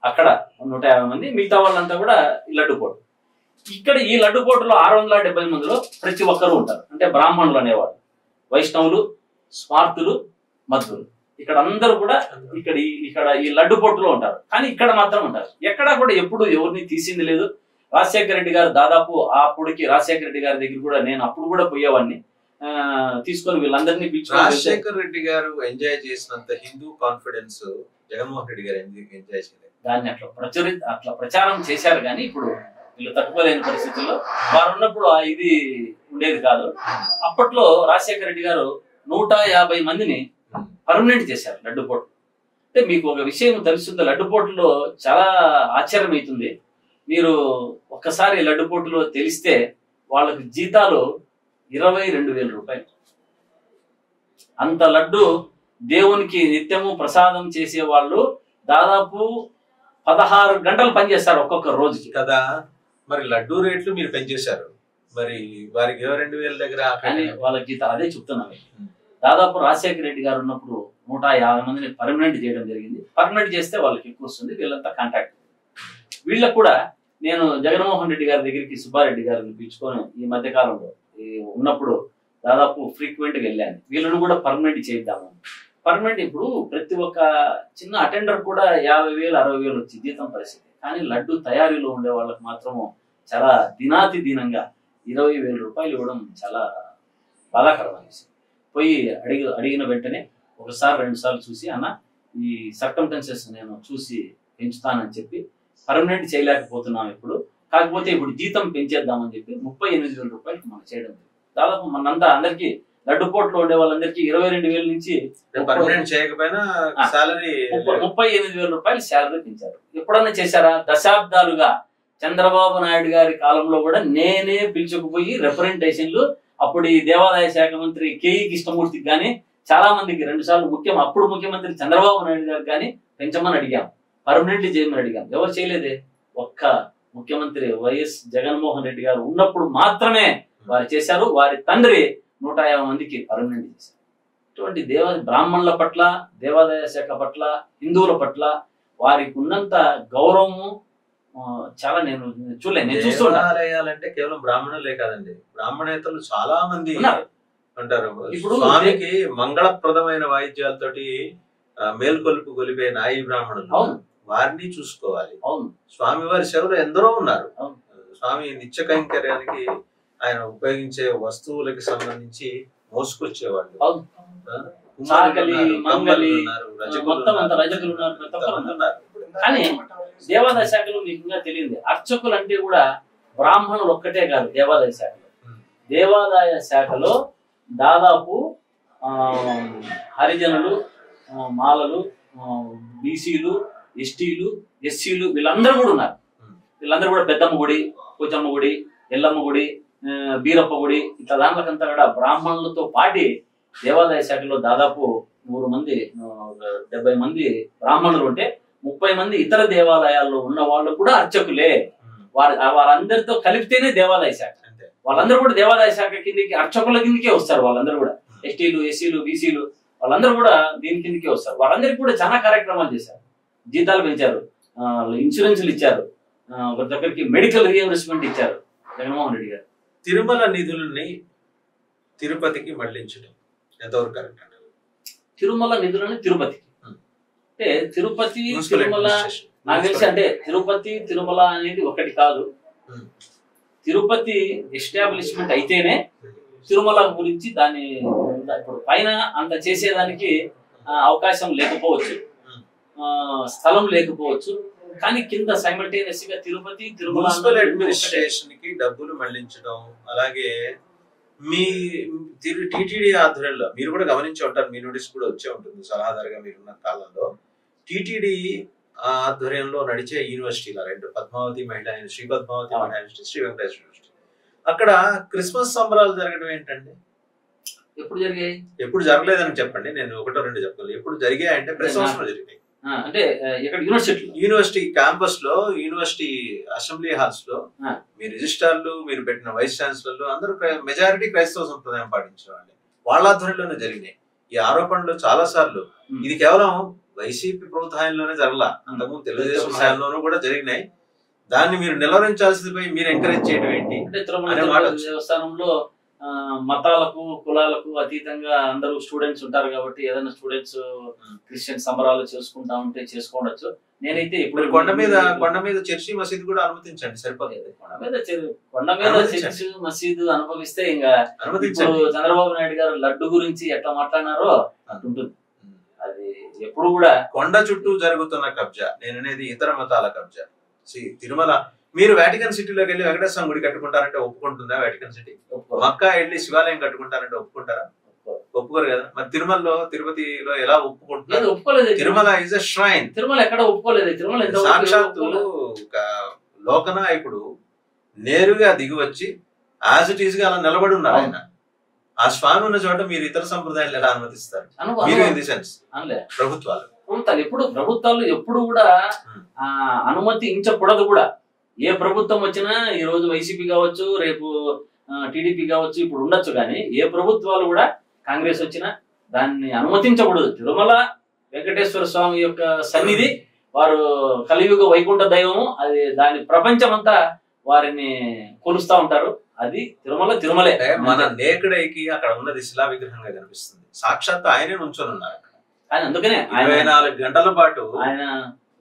అక్కడ 150 మంది, మిగతా వాళ్ళంతా కూడా లడ్డు పోటు. ఇక్కడ ఈ లడ్డు పోటులో 670 మందిలో ప్రతి ఒక్కరు ఉంటారు. అంటే బ్రాహ్మణులు అనేవాళ్ళు, వైష్ణవులు, స్మార్తులు, మధ్యులు, ఇక్కడ అందరూ కూడా ఇక్కడ ఈ లడ్డు పోటులో ఉంటారు. కానీ ఇక్కడ మాత్రం ఉంటారు. ఎక్కడా కూడా ఎప్పుడు ఎవరిని తీసింది లేదు. రాజశేఖర రెడ్డి గారు దాదాపు అప్పటికి రాజశేఖర రెడ్డి గారి దగ్గర కూడా నేను అప్పుడు కూడా పోయేవాడిని, తీసుకొని వీళ్ళందరినీ రాజశేఖర రెడ్డి గారు ఎంజాయ్ చేసినంత హిందూ కాన్ఫిడెన్స్ జగన్మోహన్ రెడ్డి గారు ఎంజాయ్ చేయలేదు. దాన్ని అట్లా ప్రచారం చేశారు. కానీ ఇప్పుడు వీళ్ళు తట్టుకోలేని పరిస్థితుల్లో వారు ఉన్నప్పుడు ఇది ఉండేది కాదు. అప్పట్లో రాజశేఖర రెడ్డి గారు 150 మందిని పర్మనెంట్ చేశారు లడ్డు పోటు. అంటే మీకు ఒక విషయం తెలుస్తుంది, లడ్డుపోటులో చాలా ఆశ్చర్యం అవుతుంది. మీరు ఒక్కసారి లడ్డుపోటులో తెలిస్తే వాళ్ళకి జీతాలు 22,000 రూపాయలు. అంత లడ్డు దేవునికి నిత్యము ప్రసాదం చేసే వాళ్ళు దాదాపు 16 గంటలు పనిచేస్తారు ఒక్కొక్క రోజుకి కదా. మరి లడ్డూ రేట్లు మీరు పెంచేశారు, మరి వారికి 22,000 దగ్గర కానీ వాళ్ళ జీతాలు అదే చెప్తున్నాను. దాదాపు రాజశేఖర రెడ్డి గారు ఉన్నప్పుడు 150 మందిని పర్మనెంట్ చేయడం జరిగింది. పర్మనెంట్ చేస్తే వాళ్ళకి ఎక్కువ వస్తుంది, వీళ్ళంతా కాంట్రాక్ట్. వీళ్ళకు కూడా నేను జగన్మోహన్ రెడ్డి గారి దగ్గరికి సుబ్బారెడ్డి గారిని పిలుచుకొని ఈ మధ్య కాలంలో ఉన్నప్పుడు దాదాపు ఫ్రీక్వెంట్ గా వెళ్ళాను. వీళ్ళను కూడా పర్మనెంట్ చేద్దాము. పర్మనెంట్ ఇప్పుడు ప్రతి ఒక్క చిన్న అటెండర్ కూడా 50,000 60,000 వచ్చి జీతం పరిస్థితి. కానీ లడ్డు తయారీలో ఉండే వాళ్ళకి మాత్రము చాలా దినాతి దీనంగా 20,000 రూపాయలు ఇవ్వడం చాలా బాధాకరమైన విషయం. పోయి అడిగిన వెంటనే ఒకసారి 2 సార్లు చూసి, అన్న ఈ సర్కమ్టెన్సెస్ నేను చూసి పెంచుతానని చెప్పి పర్మనెంట్ చేయలేకపోతున్నాం ఇప్పుడు, కాకపోతే ఇప్పుడు జీతం పెంచేద్దామని చెప్పి 38,000 రూపాయలు మనం చేయడం. దాదాపు మనంతా అందరికీ లడ్డుపోట్లో ఉండే వాళ్ళందరికీ 22,000 నుంచి పర్మనెంట్ చేయకపోయినా సాలరీ 38,000 రూపాయలు శాలరీ పెంచారు. ఎప్పుడన్నా చేశారా? దశాబ్దాలుగా చంద్రబాబు నాయుడు గారి కాలంలో కూడా నేనే పిలుచుకుపోయి రిప్రజెంటేషన్లు అప్పుడు ఈ దేవాదాయ శాఖ మంత్రి కేఈ కృష్ణమూర్తికి కానీ చాలా మందికి 2 సార్లు అప్పుడు ముఖ్యమంత్రి చంద్రబాబు నాయుడు గారికి కానీ పెంచమని అడిగాం, పర్మనెంట్ చేయమని అడిగాం. ఎవరు చేయలేదే. ఒక్క ముఖ్యమంత్రి వైఎస్ జగన్మోహన్ రెడ్డి గారు ఉన్నప్పుడు మాత్రమే వారు చేశారు. వారి తండ్రి 150 మందికి పర్మనెంట్ చేశారు. ఇటువంటి బ్రాహ్మణుల పట్ల, దేవాదాయ శాఖ పట్ల, హిందువుల పట్ల వారికి ఉన్నంత గౌరవము చాలా నేను చూడలేదు. నేను చూస్తున్నానంటే కేవలం బ్రాహ్మణులే కాదండి, బ్రాహ్మణేతరులు చాలా మంది ఉంటారు. ఇప్పుడు స్వామికి మంగళప్రదమైన వాయిద్యాలతోటి మేల్కొలుపు గొలిపే నాయి బ్రాహ్మణులు, వారిని చూసుకోవాలి. స్వామి వారి సేవలో ఎందరో ఉన్నారు. స్వామి నిత్య కైంకర్యానికి ఆయన ఉపయోగించే వస్తువులకి సంబంధించి మోసుకొచ్చేవాళ్ళు. కానీ దేవాదాయ శాఖలో మీకు ఇంకా తెలియదు, అర్చకులు అంటే కూడా బ్రాహ్మణులు ఒక్కటే కాదు. దేవాదాయ శాఖలో దాదాపు హరిజనులు, మాలలు, బీసీలు, ఎస్టీలు, ఎస్సీలు వీళ్ళందరూ కూడా ఉన్నారు. వీళ్ళందరూ కూడా పెద్దమ్మ గుడి, పోచమ్మ గుడి, ఎల్లమ్మ గుడి, బీరప్ప గుడి ఇట్లా దాంట్లోకంతా కూడా బ్రాహ్మణులతో పాటి దేవాదాయ శాఖలో దాదాపు 100 మంది 70 మంది బ్రాహ్మణులు ఉంటే 30 మంది ఇతర దేవాలయాల్లో ఉన్న వాళ్ళు కూడా అర్చకులే. వారందరితో కలిపితేనే దేవాదాయ శాఖ. వాళ్ళందరూ కూడా దేవాదాయ శాఖ కిందకి అర్చకుల కిందకే వస్తారు. వాళ్ళందరూ కూడా ఎస్టీలు, ఎస్సీలు, బీసీలు వాళ్ళందరూ కూడా దీని కిందకే వస్తారు. వాళ్ళందరికీ కూడా చాలా కార్యక్రమాలు చేశారు. జీతాలు పెంచారు, ఇన్సూరెన్స్లు ఇచ్చారు, ప్రతి ఒక్కరికి మెడికల్ రీఎంబర్స్మెంట్ ఇచ్చారు జగన్మోహన్ రెడ్డి గారు. తిరుమల నిధులని తిరుపతికి మళ్లించడం ఎంతవరకు కరెక్ట్ అంటారు? తిరుమల నిధులని తిరుపతికి అంటే తిరుపతి తిరుమల నాకు తెలిసి అంటే తిరుపతి తిరుమల అనేది ఒకటి కాదు. తిరుపతి ఎస్టాబ్లిష్మెంట్ అయితేనే తిరుమల గురించి దాన్ని ఇప్పుడు పైన అంత చేసేదానికి అవకాశం లేకపోవచ్చు, స్థలం లేకపోవచ్చు. కానీ కింద సైమల్టేనియస్ గా తిరుపతి తిరుమల అడ్మినిస్ట్రేషన్ కి డబ్బులు మళ్లించడం, అలాగే మీ టిటిడి ఆధ్వర్యంలో మీరు కూడా గమనించి ఉంటారు, మీ నోటీస్ కూడా వచ్చే ఉంటుంది సలహాదారుగా మీరున్న కాలంలో. టిటిడి ఆధ్వర్యంలో నడిచే యూనివర్సిటీల 2 పద్మావతి మహిళా యూనివర్సిటీ, శ్రీ పద్మావతి మహిళా యూనివర్సిటీ, శ్రీ వెంకటేశ్వర యూనివర్సిటీ, అక్కడ క్రిస్మస్ సంబరాలు జరగడం ఏంటండి? ఎప్పుడు జరిగాయి? ఎప్పుడు జరగలేదని చెప్పండి, నేను 1 2 చెప్పగలను. ఎప్పుడు జరిగాయి అంటే ప్రతి సంవత్సరం జరిగాయి. అంటే ఇక్కడ యూనివర్సిటీ క్యాంపస్ లో, యూనివర్సిటీ అసెంబ్లీ హాల్స్ లో మీ రిజిస్ట్రార్లు, మీరు పెట్టిన వైస్ ఛాన్సలర్లు అందరూ మెజారిటీ క్రైస్తవ సంప్రదాయం పాటించిన వాళ్ళే. వాళ్ళ ఆధ్వర్యంలోనే జరిగినాయి ఈ ఆరోపణలు చాలా సార్లు. ఇది కేవలం వైసీపీ ప్రభుత్వ హయాంలోనే జరగలా, అంతకుముందు తెలుగుదేశం హయాంలోనూ కూడా జరిగినాయి. దాన్ని మీరు నిలవరించాల్సింది పోయి మీరు ఎంకరేజ్ చేయడం ఏంటి? దేవస్థానంలో మతాలకు కులాలకు అతీతంగా అందరూ స్టూడెంట్స్ ఉంటారు కాబట్టి ఏదైనా స్టూడెంట్స్ క్రిస్టియన్ సంబరాలు చేసుకుంటా ఉంటే చేసుకోవచ్చు. నేనైతే ఇప్పుడు కొండ మీద చర్చి మసీదు కూడా అనుమతించండి, సరిపోతుంది. కొండ మీద చర్చి మసీదు అనుభవిస్తే ఇంకా చంద్రబాబు నాయుడు గారు లడ్డు గురించి ఎట్లా మాట్లాడినారో అంటుంటుంది. అది ఎప్పుడు కూడా కొండ చుట్టూ జరుగుతున్న కబ్జా, నేను అనేది ఇతర మతాల కబ్జా. తిరుమల మీరు వాటికన్ సిటీలోకి వెళ్ళి వెంకటేశ్వర గుడి కట్టుకుంటారంటే ఒప్పుకుంటుందా? వాటికన్ సిటీ మక్కా వెళ్ళి శివాలయం కట్టుకుంటారంటే ఒప్పుకుంటారా? ఒప్పుకోరు కదా. మరి తిరుమలలో తిరుపతిలో ఎలా ఒప్పుకుంటున్నారు? ఒప్పుకోలేదు. Tirumala is a shrine. Tirumala ఎక్కడ ఒప్పుకోలేదు. తిరుమల సాక్షాత్తు లోకనాయకుడు నేరుగా దిగి వచ్చి యాజ్ ఇట్ ఈస్ గా అలా నిలబడి ఉన్నారు ఆయన. ఆ స్వామి ఉన్న చోట మీరు ఇతర సంప్రదాయాలు ఎలా అనుమతిస్తారు? మీరు ఇన్ ది సెన్స్ ప్రభుత్వాలు ఎప్పుడు కూడా అనుమతించకూడదు కూడా. ఏ ప్రభుత్వం వచ్చినా, ఈ రోజు వైసీపీ కావచ్చు, రేపు టీడీపీ కావచ్చు, ఇప్పుడు ఉండొచ్చు, కానీ ఏ ప్రభుత్వాలు కూడా కాంగ్రెస్ వచ్చినా దాన్ని అనుమతించకూడదు. తిరుమల వెంకటేశ్వర స్వామి యొక్క సన్నిధి, వారు కలియుగ వైకుంఠ దైవము, అది దాని ప్రపంచమంతా వారిని కొలుస్తా ఉంటారు. అది తిరుమలే. మన నేకడైకి అక్కడ ఉన్నది శిలా విగ్రహంగా కనిపిస్తుంది. సాక్షాత్ ఆయనే నుంచొని ఉన్నారు అక్కడ. ఆయన అందుకనే 24 గంటల పాటు ఆయన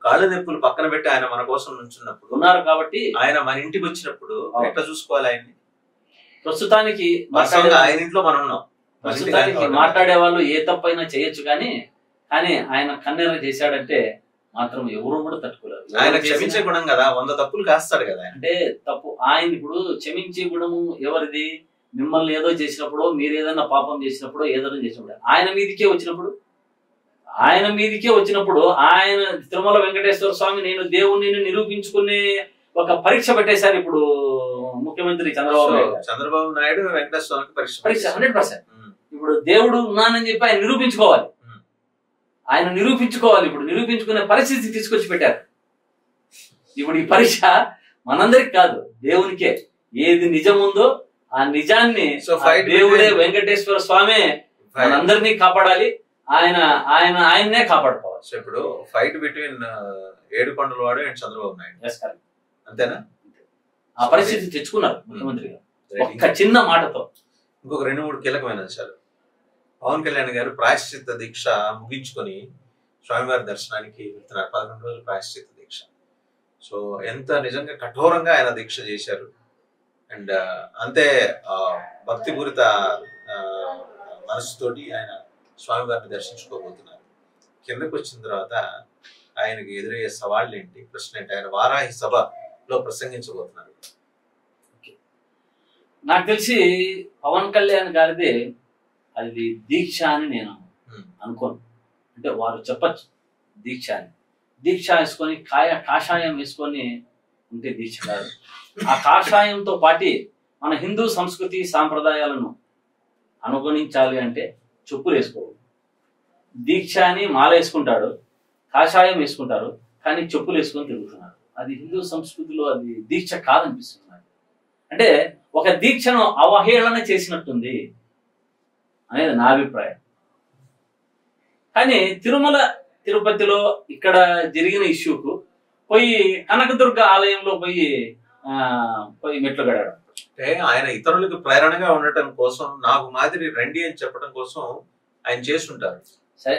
కాళ్ళు నొప్పులు పక్కన పెట్టి ఆయన మన కోసం నుంచున్నప్పుడు ఉన్నారు. కాబట్టి ఆయన మన ఇంటికి వచ్చినప్పుడు ఎట్లా చూసుకోవాలి ఆయన్ని? ప్రస్తుతానికి ఆయన ఇంట్లో మనం ఉన్నాం. ప్రస్తుతానికి మాట్లాడే వాళ్ళు ఏ తప్పైనా చేయొచ్చు, కానీ ఆయన కన్నెర చేశాడంటే మాత్రం ఎవరు కూడా తట్టుకోలేరు. ఆయన క్షమించే గుణం కదా, 100 తప్పులు కాస్తాడు కదా. అంటే తప్పు ఆయన ఇప్పుడు క్షమించే గుణము ఎవరిది? మిమ్మల్ని ఏదో చేసినప్పుడు, మీరు ఏదైనా పాపం చేసినప్పుడు, ఏదైనా చేసినప్పుడు ఆయన మీదికే వచ్చినప్పుడు ఆయన తిరుమల వెంకటేశ్వర స్వామి నేను దేవుణ్ణి నిరూపించుకునే ఒక పరీక్ష పెట్టేశారు ఇప్పుడు ముఖ్యమంత్రి చంద్రబాబు నాయుడు. వెంకటేశ్వర పరీక్ష 100%. ఇప్పుడు దేవుడు ఉన్నానని చెప్పి ఆయన నిరూపించుకోవాలి. ఇప్పుడు నిరూపించుకునే పరిస్థితి తీసుకొచ్చి పెట్టారు. ఇప్పుడు ఈ పరీక్ష మనందరికి కాదు, దేవునికే. ఏది నిజం ఉందో ఆ నిజాన్ని దేవుడే వెంకటేశ్వర స్వామి మనందరినీ కాపాడాలి. ఆయన్నే కాపాడుకోవాలి. ఇప్పుడు fight between Yedukondalavadu and Chandrababu Naidu, అంతేనా? ఆ పరిస్థితి తెచ్చుకున్నారు ముఖ్యమంత్రి గారు ఒక్క చిన్న మాటతో. ఇంకొక 2-3 కీలకమైన అంశాలు. పవన్ కళ్యాణ్ గారు ప్రాయశ్చిత్త దీక్ష ముగించుకొని స్వామివారి దర్శనానికి వెళ్తున్నారు. 11 రోజులు ప్రాయశ్చిత్త దీక్ష. సో ఎంత నిజంగా కఠోరంగా ఆయన దీక్ష చేశారు. అండ్ అంతే భక్తిపూరిత మనసుతోటి ఆయన స్వామివారిని దర్శించుకోబోతున్నారు. కిందకు వచ్చిన తర్వాత ఆయనకి ఎదురయ్యే సవాళ్ళు ఏంటి, ప్రశ్న ఏంటి? ఆయన వారాహి సభలో ప్రసంగించబోతున్నారు. నాకు తెలిసి పవన్ కళ్యాణ్ గారిది అది దీక్ష అని నేను అనుకోను. అంటే వారు చెప్పచ్చు దీక్ష అని. దీక్ష వేసుకొని కాషాయం వేసుకొని ఉంటే దీక్ష కాదు. ఆ కాషాయంతో పాటి మన హిందూ సంస్కృతి సాంప్రదాయాలను అనుగుణించాలి అంటే చెప్పులు వేసుకోవాలి. దీక్ష అని మాల వేసుకుంటాడు, కాషాయం వేసుకుంటారు, కానీ చెప్పులు వేసుకొని తిరుగుతున్నారు. అది హిందూ సంస్కృతిలో అది దీక్ష కాదనిపిస్తుంది. అంటే ఒక దీక్షను అవహేళన చేసినట్టుంది అనేది నా అభిప్రాయం. కానీ తిరుపతిలో ఇక్కడ జరిగిన ఇష్యూకు పోయి కనకదుర్గ ఆలయంలో పోయి మెట్లు గడడం అంటే ఆయన ఇతరులకు ప్రేరణగా ఉండటం కోసం, నాకు మాదిరి రండి అని చెప్పడం కోసం ఆయన చేస్తుంటారు. సరే,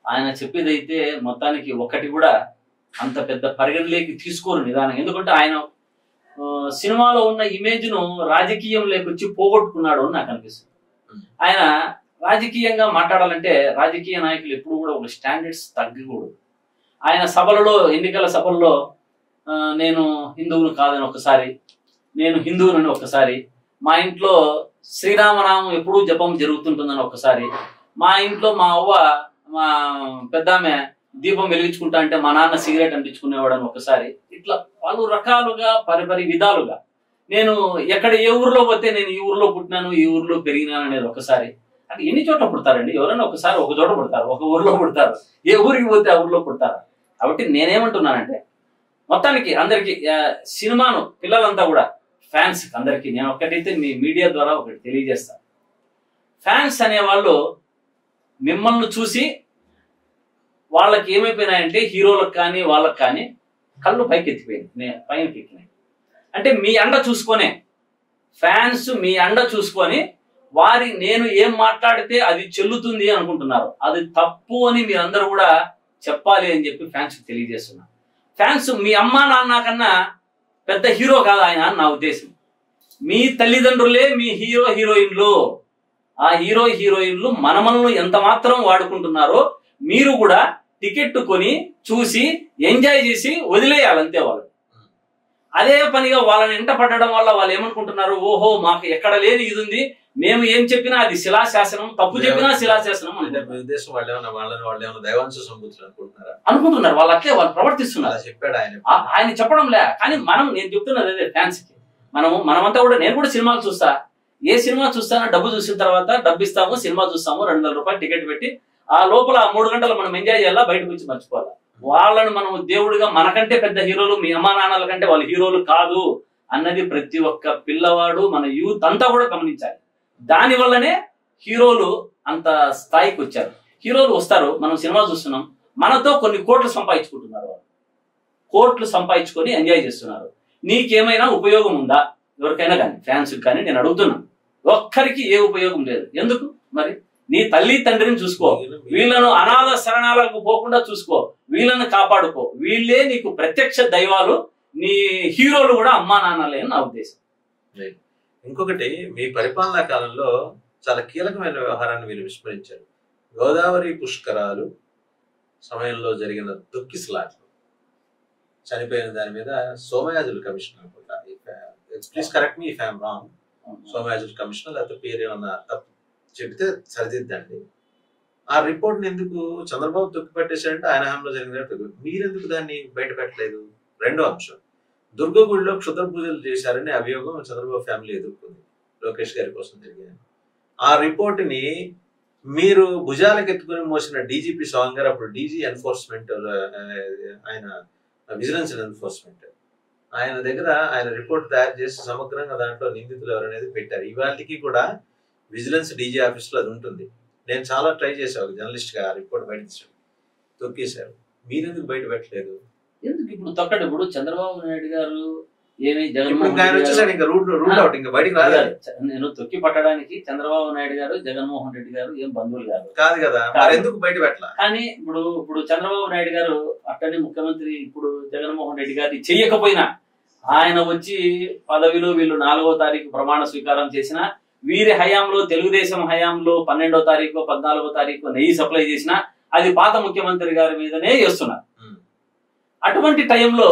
ఆయన చెప్పేదైతే మొత్తానికి ఒకటి కూడా అంత పెద్ద పరిగణలోకి తీసుకోరు నిదానం. ఎందుకంటే ఆయన సినిమాలో ఉన్న ఇమేజ్ ను రాజకీయం లేకొచ్చి పోగొట్టుకున్నాడు అని నాకు అనిపిస్తుంది. ఆయన రాజకీయంగా మాట్లాడాలంటే రాజకీయ నాయకులు ఎప్పుడు కూడా ఒక స్టాండర్డ్స్ తగ్గకూడదు. ఆయన ఎన్నికల సభల్లో నేను హిందువును కాదని ఒకసారి, నేను హిందువునని ఒకసారి, మా ఇంట్లో శ్రీరామనామం ఎప్పుడూ జపం జరుగుతుంటుందని ఒకసారి, మా ఇంట్లో మా అవ్వ మా పెద్దామె దీపం వెలిగించుకుంటా అంటే మా నాన్న సిగరెట్ అంటించుకునేవాడని ఒకసారి. ఇట్లా పలు రకాలుగా పరిపరి విధాలుగా నేను ఎక్కడ ఏ ఊర్లో పోతే నేను ఈ ఊర్లో పుట్టినాను, ఈ ఊర్లో పెరిగినాను అనేది ఒకసారి. అంటే ఎన్ని చోట్ల పుడతారండి? ఎవరైనా ఒకసారి ఒక చోట పుడతారు, ఒక ఊర్లో పుడతారు. ఏ ఊరికి పోతే ఆ ఊర్లో పుడతారు. కాబట్టి నేనేమంటున్నానంటే మొత్తానికి అందరికి సినిమాను పిల్లలంతా కూడా ఫ్యాన్స్ అందరికి నేను ఒక్కటైతే మీ మీడియా ద్వారా ఒకటి తెలియజేస్తాను. ఫ్యాన్స్ అనేవాళ్ళు మిమ్మల్ని చూసి వాళ్ళకి ఏమైపోయినాయంటే హీరోలకు కానీ వాళ్ళకి కానీ కళ్ళు పైకి ఎక్కినాయి. అంటే మీ అండ చూసుకొనే ఫ్యాన్స్ మీ అండ చూసుకొని నేను ఏం మాట్లాడితే అది చెల్లుతుంది అనుకుంటున్నారు. అది తప్పు అని మీరందరూ కూడా చెప్పాలి అని చెప్పి ఫ్యాన్స్ తెలియజేస్తున్నారు. ఫ్యాన్స్ మీ అమ్మా నాన్న కన్నా పెద్ద హీరో కాదు ఆయన నా ఉద్దేశం. మీ తల్లిదండ్రులే మీ హీరోయిన్లు. ఆ హీరోయిన్లు మనమలను ఎంత మాత్రం వాడుకుంటున్నారో మీరు కూడా టికెట్ కొని చూసి ఎంజాయ్ చేసి వదిలేయాలంతే వాళ్ళు. అదే పనిగా వాళ్ళని ఎంట పడడం వల్ల వాళ్ళు ఏమనుకుంటున్నారు, ఓహో మాకు ఎక్కడ లేని ఇది ఉంది, మేము ఏం చెప్పినా అది శిలాశాసనం, తప్పు చెప్పినా శిలాశాసనం ఉద్దేశం. వాళ్ళు ఏమైనా దైవాంశ సంబూతులు అనుకుంటున్నారు. వాళ్ళు అట్లే వాళ్ళు ప్రవర్తిస్తున్నారు. చెప్పాడు ఆయన చెప్పడం లే. కానీ నేను చెప్తున్నది అదే ఫ్యాన్స్ కి. మనమంతా కూడా, నేను కూడా సినిమాలు చూస్తా. ఏ సినిమా చూస్తానో డబ్బు చూసిన తర్వాత డబ్బు ఇస్తాము, సినిమా చూస్తాము, 200 రూపాయలు టికెట్ పెట్టి ఆ లోపల 3 గంటలు మనం ఎంజాయ్ చేయాలా, బయటకు వచ్చి మర్చిపోవాలా. వాళ్ళని మనం దేవుడిగా, మనకంటే పెద్ద హీరోలు మీ అమ్మా నాన్నల కంటే వాళ్ళు హీరోలు కాదు అన్నది ప్రతి ఒక్క పిల్లవాడు, మన యూత్ అంతా కూడా గమనించాలి. దాని వల్లనే హీరోలు అంత స్థాయికి వచ్చారు. హీరోలు వస్తారు, మనం సినిమా చూస్తున్నాం, మనతో కొన్ని కోట్లు సంపాదించుకుంటున్నారు. వాళ్ళు కోట్లు సంపాదించుకొని ఎంజాయ్ చేస్తున్నారు. నీకేమైనా ఉపయోగం ఉందా? ఎవరికైనా కానీ, ఫ్యాన్స్ కానీ నేను అడుగుతున్నాను. ఒక్కరికి ఏ ఉపయోగం లేదు. ఎందుకు మరి? నీ తల్లి తండ్రిని చూసుకో, వీళ్ళను అనాథ శరణాలకు పోకుండా చూసుకో, వీళ్ళని కాపాడుకో. వీళ్ళే నీకు ప్రత్యక్ష దైవాలు. నీ హీరోలు కూడా అమ్మా నాన్నలే అని నా ఉద్దేశం. ఇంకొకటి, మీ పరిపాలనా కాలంలో చాలా కీలకమైన వ్యవహారాన్ని మీరు విస్మరించారు. గోదావరి పుష్కరాలు సమయంలో జరిగిన తొక్కిసలాట్లు, చనిపోయిన దాని మీద సోమయాజుల కమిషన్ అనుకుంటా, please correct me if I'm wrong, Somayajula commission లేకపోతే పేరు ఏమన్నా తప్పు చెబితే సరిదిద్దండి. ఆ రిపోర్ట్ ని ఎందుకు చంద్రబాబు తొక్కి పెట్టేశారంటే ఆయన హయాంలో జరిగినట్టు, మీరెందుకు దాన్ని బయట పెట్టలేదు? రెండో అంశం, దుర్గగుడిలో క్షుద్ర పూజలు చేశారని అభియోగం చంద్రబాబు ఫ్యామిలీ ఎదుర్కొంది, లోకేష్ గారి కోసం జరిగింది. ఆ రిపోర్ట్ ని మీరు భుజాలకు ఎత్తుకుని మోసిన డీజీపీ స్వామి గారు, అప్పుడు డీజీ ఎన్ఫోర్స్మెంట్, ఆయన విజిలెన్స్ అండ్ ఎన్ఫోర్స్మెంట్, ఆయన దగ్గర ఆయన రిపోర్ట్ తయారు చేసి సమగ్రంగా దాంట్లో నిందితులు ఎవరనేది పెట్టారు. ఇవాళకి కూడా విజిలెన్స్ డీజీ ఆఫీస్ లో అది ఉంటుంది. నేను చాలా ట్రై చేశాను జర్నలిస్ట్ గా, రిపోర్ట్ బయట తీసాను, తొక్కేశారు. మీరెందుకు బయట పెట్టలేదు? ఎందుకు ఇప్పుడు తొక్కడు? ఇప్పుడు చంద్రబాబు నాయుడు గారు ఏమి నేను తొక్కి పట్టడానికి చంద్రబాబు నాయుడు గారు, జగన్మోహన్ రెడ్డి గారు ఏం బంధువులు కాదు కదా, ఎందుకు బయట పెట్టాలి? కానీ ఇప్పుడు చంద్రబాబు నాయుడు గారు అట్టని ముఖ్యమంత్రి, ఇప్పుడు జగన్మోహన్ రెడ్డి గారిని చెయ్యకపోయినా, ఆయన వచ్చి పదవిలో వీళ్ళు 4వ తారీఖు ప్రమాణ స్వీకారం చేసిన, వీరి హయాంలో తెలుగుదేశం హయాంలో 12వ తారీఖు 14వ తారీఖు నెయ్యి సప్లై చేసిన, అది పాత ముఖ్యమంత్రి గారి మీదనే చేస్తున్నారు. అటువంటి టైంలో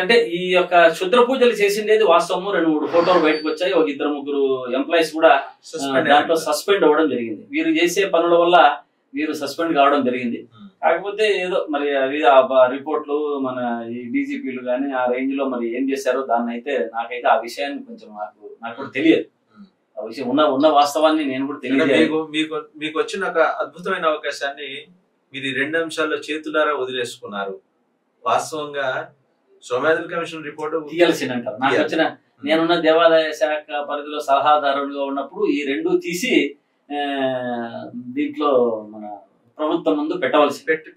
అంటే ఈ యొక్క క్షుద్ర పూజలు చేసిండేది వాస్తవము. 2-3 ఫోటోలు బయటకు వచ్చాయి. ఒక 2-3 ఎంప్లాయీస్ కూడా దాంట్లో సస్పెండ్ అవ్వడం జరిగింది. వీరు చేసే పనుల వల్ల వీరు సస్పెండ్ కావడం జరిగింది. కాకపోతే ఏదో మరి అవి రిపోర్ట్లు మన ఈ డీజీపీలు కానీ ఆ రేంజ్ లో మరి ఏం చేశారో దాన్ని అయితే నాకైతే ఆ విషయాన్ని కొంచెం నాకు కూడా తెలియదు. ఆ విషయం ఉన్న వాస్తవాన్ని నేను కూడా తెలియదు. మీకు వచ్చిన ఒక అద్భుతమైన అవకాశాన్ని మీరు 2 అంశాల్లో చేతులారా వదిలేసుకున్నారు. వాస్తవంగా సోమయాజుల కమిషన్ రిపోర్ట్ తీయాల్సింది అంటారు. నాకు వచ్చిన, నేనున్న దేవాదాయ శాఖ పరిధిలో సలహాదారులుగా ఉన్నప్పుడు ఈ 2 తీసి దీంట్లో మన ప్రభుత్వం ముందు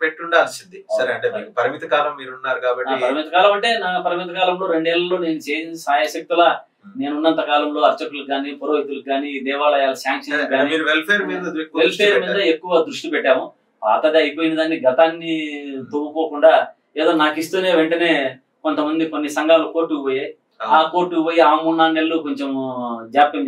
పెట్టుండాల్సింది. సరే, అంటే పరిమిత కాలం మీరున్నారు కాబట్టి. పరిమిత కాలం అంటే నా పరిమిత కాలంలో 2 ఏళ్లలో నేను చేసిన సాయశక్తుల, నేనున్నంత కాలంలో అర్చకులకు కానీ పురోహితులకు కానీ దేవాలయాల శాంక్షన్ వెల్ఫేర్ మీద ఎక్కువ దృష్టి పెట్టాము. పాతది అయిపోయిన దాన్ని, గతాన్ని తవ్వుకోకుండా ఏదో నాకు ఇస్తూనే వెంటనే కొంతమంది కొన్ని సంఘాలు కోర్టుకు పోయాయి. ఆ కోర్టుకు పోయి ఆ 3-4 నెలలు కొంచెం జాప్యం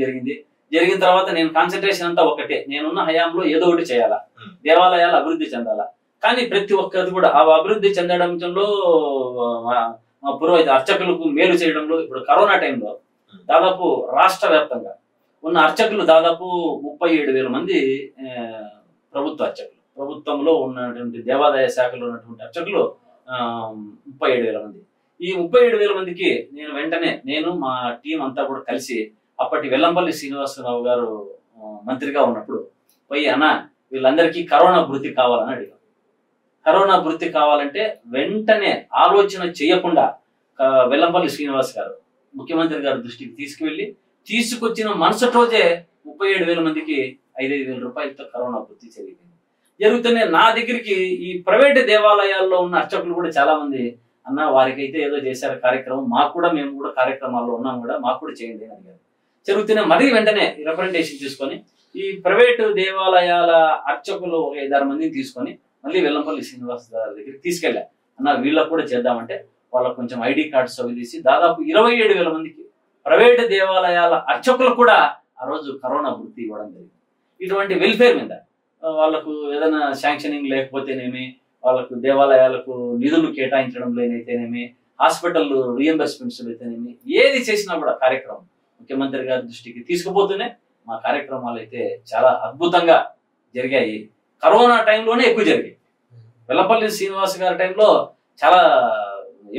జరిగిన తర్వాత నేను కాన్సన్ట్రేషన్ అంతా ఒకటే, నేనున్న హయాంలో ఏదో ఒకటి చేయాలా, దేవాలయాలు అభివృద్ధి చెందాలా. కానీ ప్రతి ఒక్కరిది కూడా ఆ అభివృద్ధి చెందడంలో పురోహిత అర్చకులకు మేలు చేయడంలో, ఇప్పుడు కరోనా టైంలో దాదాపు రాష్ట్ర వ్యాప్తంగా ఉన్న అర్చకులు దాదాపు 37,000 మంది ప్రభుత్వ అర్చకులు, ప్రభుత్వంలో ఉన్నటువంటి దేవాదాయ శాఖలో ఉన్నటువంటి అర్చకులు 37,000 మంది. ఈ 37,000 మందికి నేను వెంటనే మా టీం అంతా కూడా కలిసి, అప్పటి వెల్లంపల్లి శ్రీనివాసరావు గారు మంత్రిగా ఉన్నప్పుడు పోయి, అన్న వీళ్ళందరికీ కరోనా భృతి కావాలని అడిగాం. కరోనా భృతి కావాలంటే వెంటనే ఆలోచన చేయకుండా వెల్లంపల్లి శ్రీనివాస్ గారు ముఖ్యమంత్రి గారి దృష్టికి తీసుకువెళ్ళి, తీసుకొచ్చిన మరుసటి రోజే 37,000 మందికి 5,000 రూపాయలతో కరోనా భృతి జరుగుతూనే నా దగ్గరికి ఈ ప్రైవేట్ దేవాలయాల్లో ఉన్న అర్చకులు కూడా చాలా మంది, అన్న వారికైతే ఏదో చేశారు కార్యక్రమం, మాకు కూడా, మేము కూడా కార్యక్రమాల్లో ఉన్నాం కూడా, మాకు కూడా చేయండి అని అడిగారు. జరుగుతూనే మరీ వెంటనే రిప్రజెంటేషన్ తీసుకొని ఈ ప్రైవేటు దేవాలయాల అర్చకులు 5-6 మందిని తీసుకొని మళ్ళీ వెల్లంపల్లి శ్రీనివాస్ గారి దగ్గరికి తీసుకెళ్ళా. అన్న వీళ్ళకు కూడా చేద్దామంటే వాళ్ళకు కొంచెం ఐడి కార్డ్స్ అవి తీసి దాదాపు 27,000 మందికి ప్రైవేటు దేవాలయాల అర్చకులు కూడా ఆ రోజు కరోనా భృతి ఇవ్వడం జరిగింది. ఇటువంటి వెల్ఫేర్ మీద వాళ్ళకు ఏదైనా శాంక్షనింగ్ లేకపోతేనేమి, వాళ్ళకు దేవాలయాలకు నిధులు కేటాయించడం లేనైతేనేమి, హాస్పిటల్ రియంబర్స్మెంట్స్ అయితేనేమి, ఏది చేసినా కూడా కార్యక్రమం ముఖ్యమంత్రి గారి దృష్టికి తీసుకుపోతూనే మా కార్యక్రమాలు అయితే చాలా అద్భుతంగా జరిగాయి. కరోనా టైంలోనే ఎక్కువ జరిగాయి. వెల్లపల్లి శ్రీనివాస్ గారి టైంలో చాలా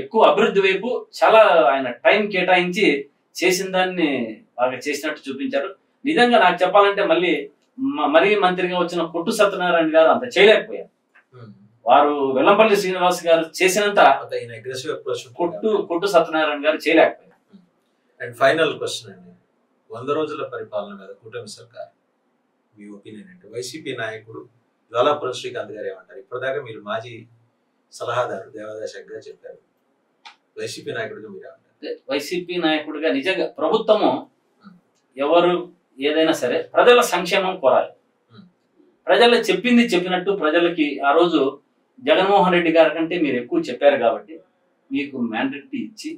ఎక్కువ అభివృద్ధి వైపు చాలా ఆయన టైం కేటాయించి చేసిన దాన్ని బాగా చేసినట్టు చూపించారు. నిజంగా నాకు చెప్పాలంటే మరీ మంత్రిగా వచ్చిన కొట్టు సత్యనారాయణ గారు అంత చేయలేకపోయారు. వారు వెల్లంపల్లి శ్రీనివాస్ గారు చేసినంత కొట్టు సత్యనారాయణ గారు చేయలేకపోయారు. అండ్ ఫైనల్ క్వశ్చన్ అండి, 100 రోజుల పరిపాలన మీద కూటమి సర్కార్ మీ ఒపీనియన్ అంటే వైసీపీ నాయకుడు జ్వాలాపురం శ్రీకాంత్ గారు ఏమంటారు? ఇప్పటిదాకా మీరు మాజీ సలహాదారు దేవాదాశక్ గారు చెప్పారు, వైసీపీ నాయకుడిగా మీరు ఏమంటారు? వైసీపీ నాయకుడిగా నిజంగా ప్రభుత్వము ఎవరు ఏదైనా సరే ప్రజల సంక్షేమం కోరాలి. ప్రజలు చెప్పింది చెప్పినట్టు ప్రజలకి ఆ రోజు జగన్మోహన్ రెడ్డి గారి కంటే మీరు ఎక్కువ చెప్పారు కాబట్టి మీకు మ్యాండేట్ ఇచ్చి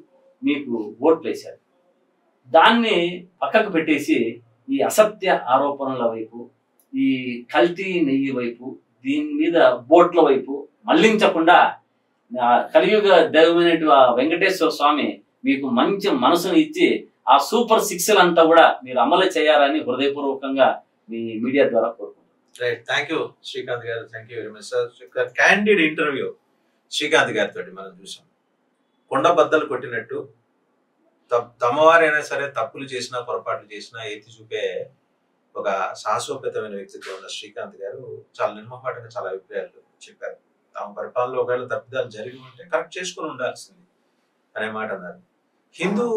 మీకు ఓట్లు వేశారు. దాన్ని పక్కకు పెట్టేసి ఈ అసత్య ఆరోపణల వైపు, ఈ కల్తీ నెయ్యి వైపు, దీని మీద బోట్ల వైపు మళ్లించకుండా కలియుగ దైవమైనటు ఆ వెంకటేశ్వర స్వామి మీకు మంచి మనసును ఇచ్చి ఆ సూపర్ 6 అంతా కూడా మీరు అమలు చేయాలని హృదయపూర్వకంగా మీ మీడియా ద్వారా కోరుకుంటున్నాను. రైట్, థ్యాంక్ యూ శ్రీకాంత్ గారు, thank you very much sir. Candid interview Srikanth గారితో మనం చూసాం. కొండ బద్దలు కొట్టినట్టు తమవారైనా సరే తప్పులు చేసినా పొరపాట్లు చేసినా ఎత్తి చూపే ఒక సాహసోపేతమైన వ్యక్తిత్వం ఉన్న శ్రీకాంత్ గారు చాలా నిర్మమాటంగా చాలా అభిప్రాయాలు చెప్పారు. తమ పరిపాలనలో ఒకవేళ తప్పిదాలు జరిగి ఉంటే కరెక్ట్ చేసుకుని ఉండాల్సింది అనే మాట అన్నారు. హిందూ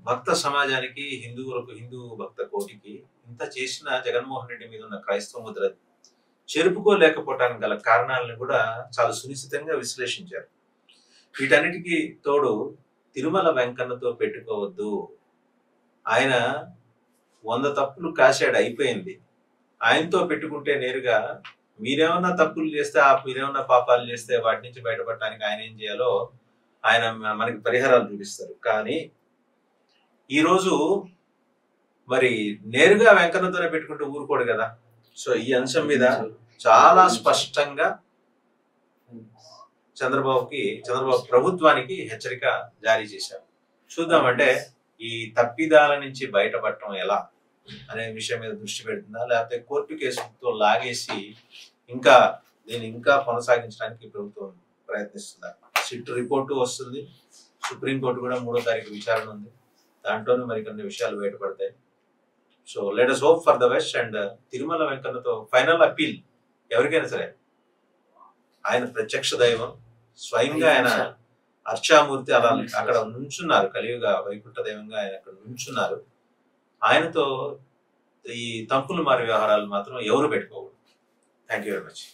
భక్త సమాజానికి, హిందువులకు, హిందూ భక్త కోటికి ఇంత చేసిన జగన్మోహన్ రెడ్డి మీద ఉన్న క్రైస్తవ ముద్ర చెరుపుకోలేకపోవటానికి గల కారణాలను కూడా చాలా సునిశ్చితంగా విశ్లేషించారు. వీటన్నిటికీ తోడు తిరుమల వెంకన్నతో పెట్టుకోవద్దు, ఆయన 100 తప్పులు కాశాడు, అయిపోయింది. ఆయనతో పెట్టుకుంటే నేరుగా మీరేమన్నా తప్పులు చేస్తే, మీరేమన్నా పాపాలు చేస్తే వాటి నుంచి బయటపడటానికి ఆయన ఏం చేయాలో ఆయన మనకి పరిహారాలు చూపిస్తారు. కానీ ఈరోజు మరి నేరుగా వెంకన్నతోనే పెట్టుకుంటూ ఊరుకోడు కదా. సో ఈ అంశం మీద చాలా స్పష్టంగా చంద్రబాబు ప్రభుత్వానికి హెచ్చరిక జారీ చేశారు. చూద్దామంటే ఈ తప్పిదాల నుంచి బయటపడటం ఎలా అనే విషయం మీద దృష్టి పెడుతుందా, లేకపోతే కోర్టు కేసుతో లాగేసి దీన్ని ఇంకా కొనసాగించడానికి ప్రభుత్వం ప్రయత్నిస్తుందా? సిట్ రిపోర్టు వస్తుంది, సుప్రీంకోర్టు కూడా 3వ తారీఖు విచారణ ఉంది, దాంట్లోనే మరికొన్ని విషయాలు బయటపడతాయి. So let us hope for the best. And Tirumala వెంకన్నతో ఫైనల్ అప్పీల్ ఎవరికైనా సరే, ఆయన ప్రత్యక్ష దైవం, స్వయంగా ఆయన అర్చామూర్తి అలా అక్కడ నుంచున్నారు, కలియుగ వైకుంఠ దైవంగా ఆయన అక్కడ నుంచున్నారు. ఆయనతో ఈ తంపులు మారి వ్యవహారాలు మాత్రం ఎవరు పెట్టుకోకూడదు. Thank you very much.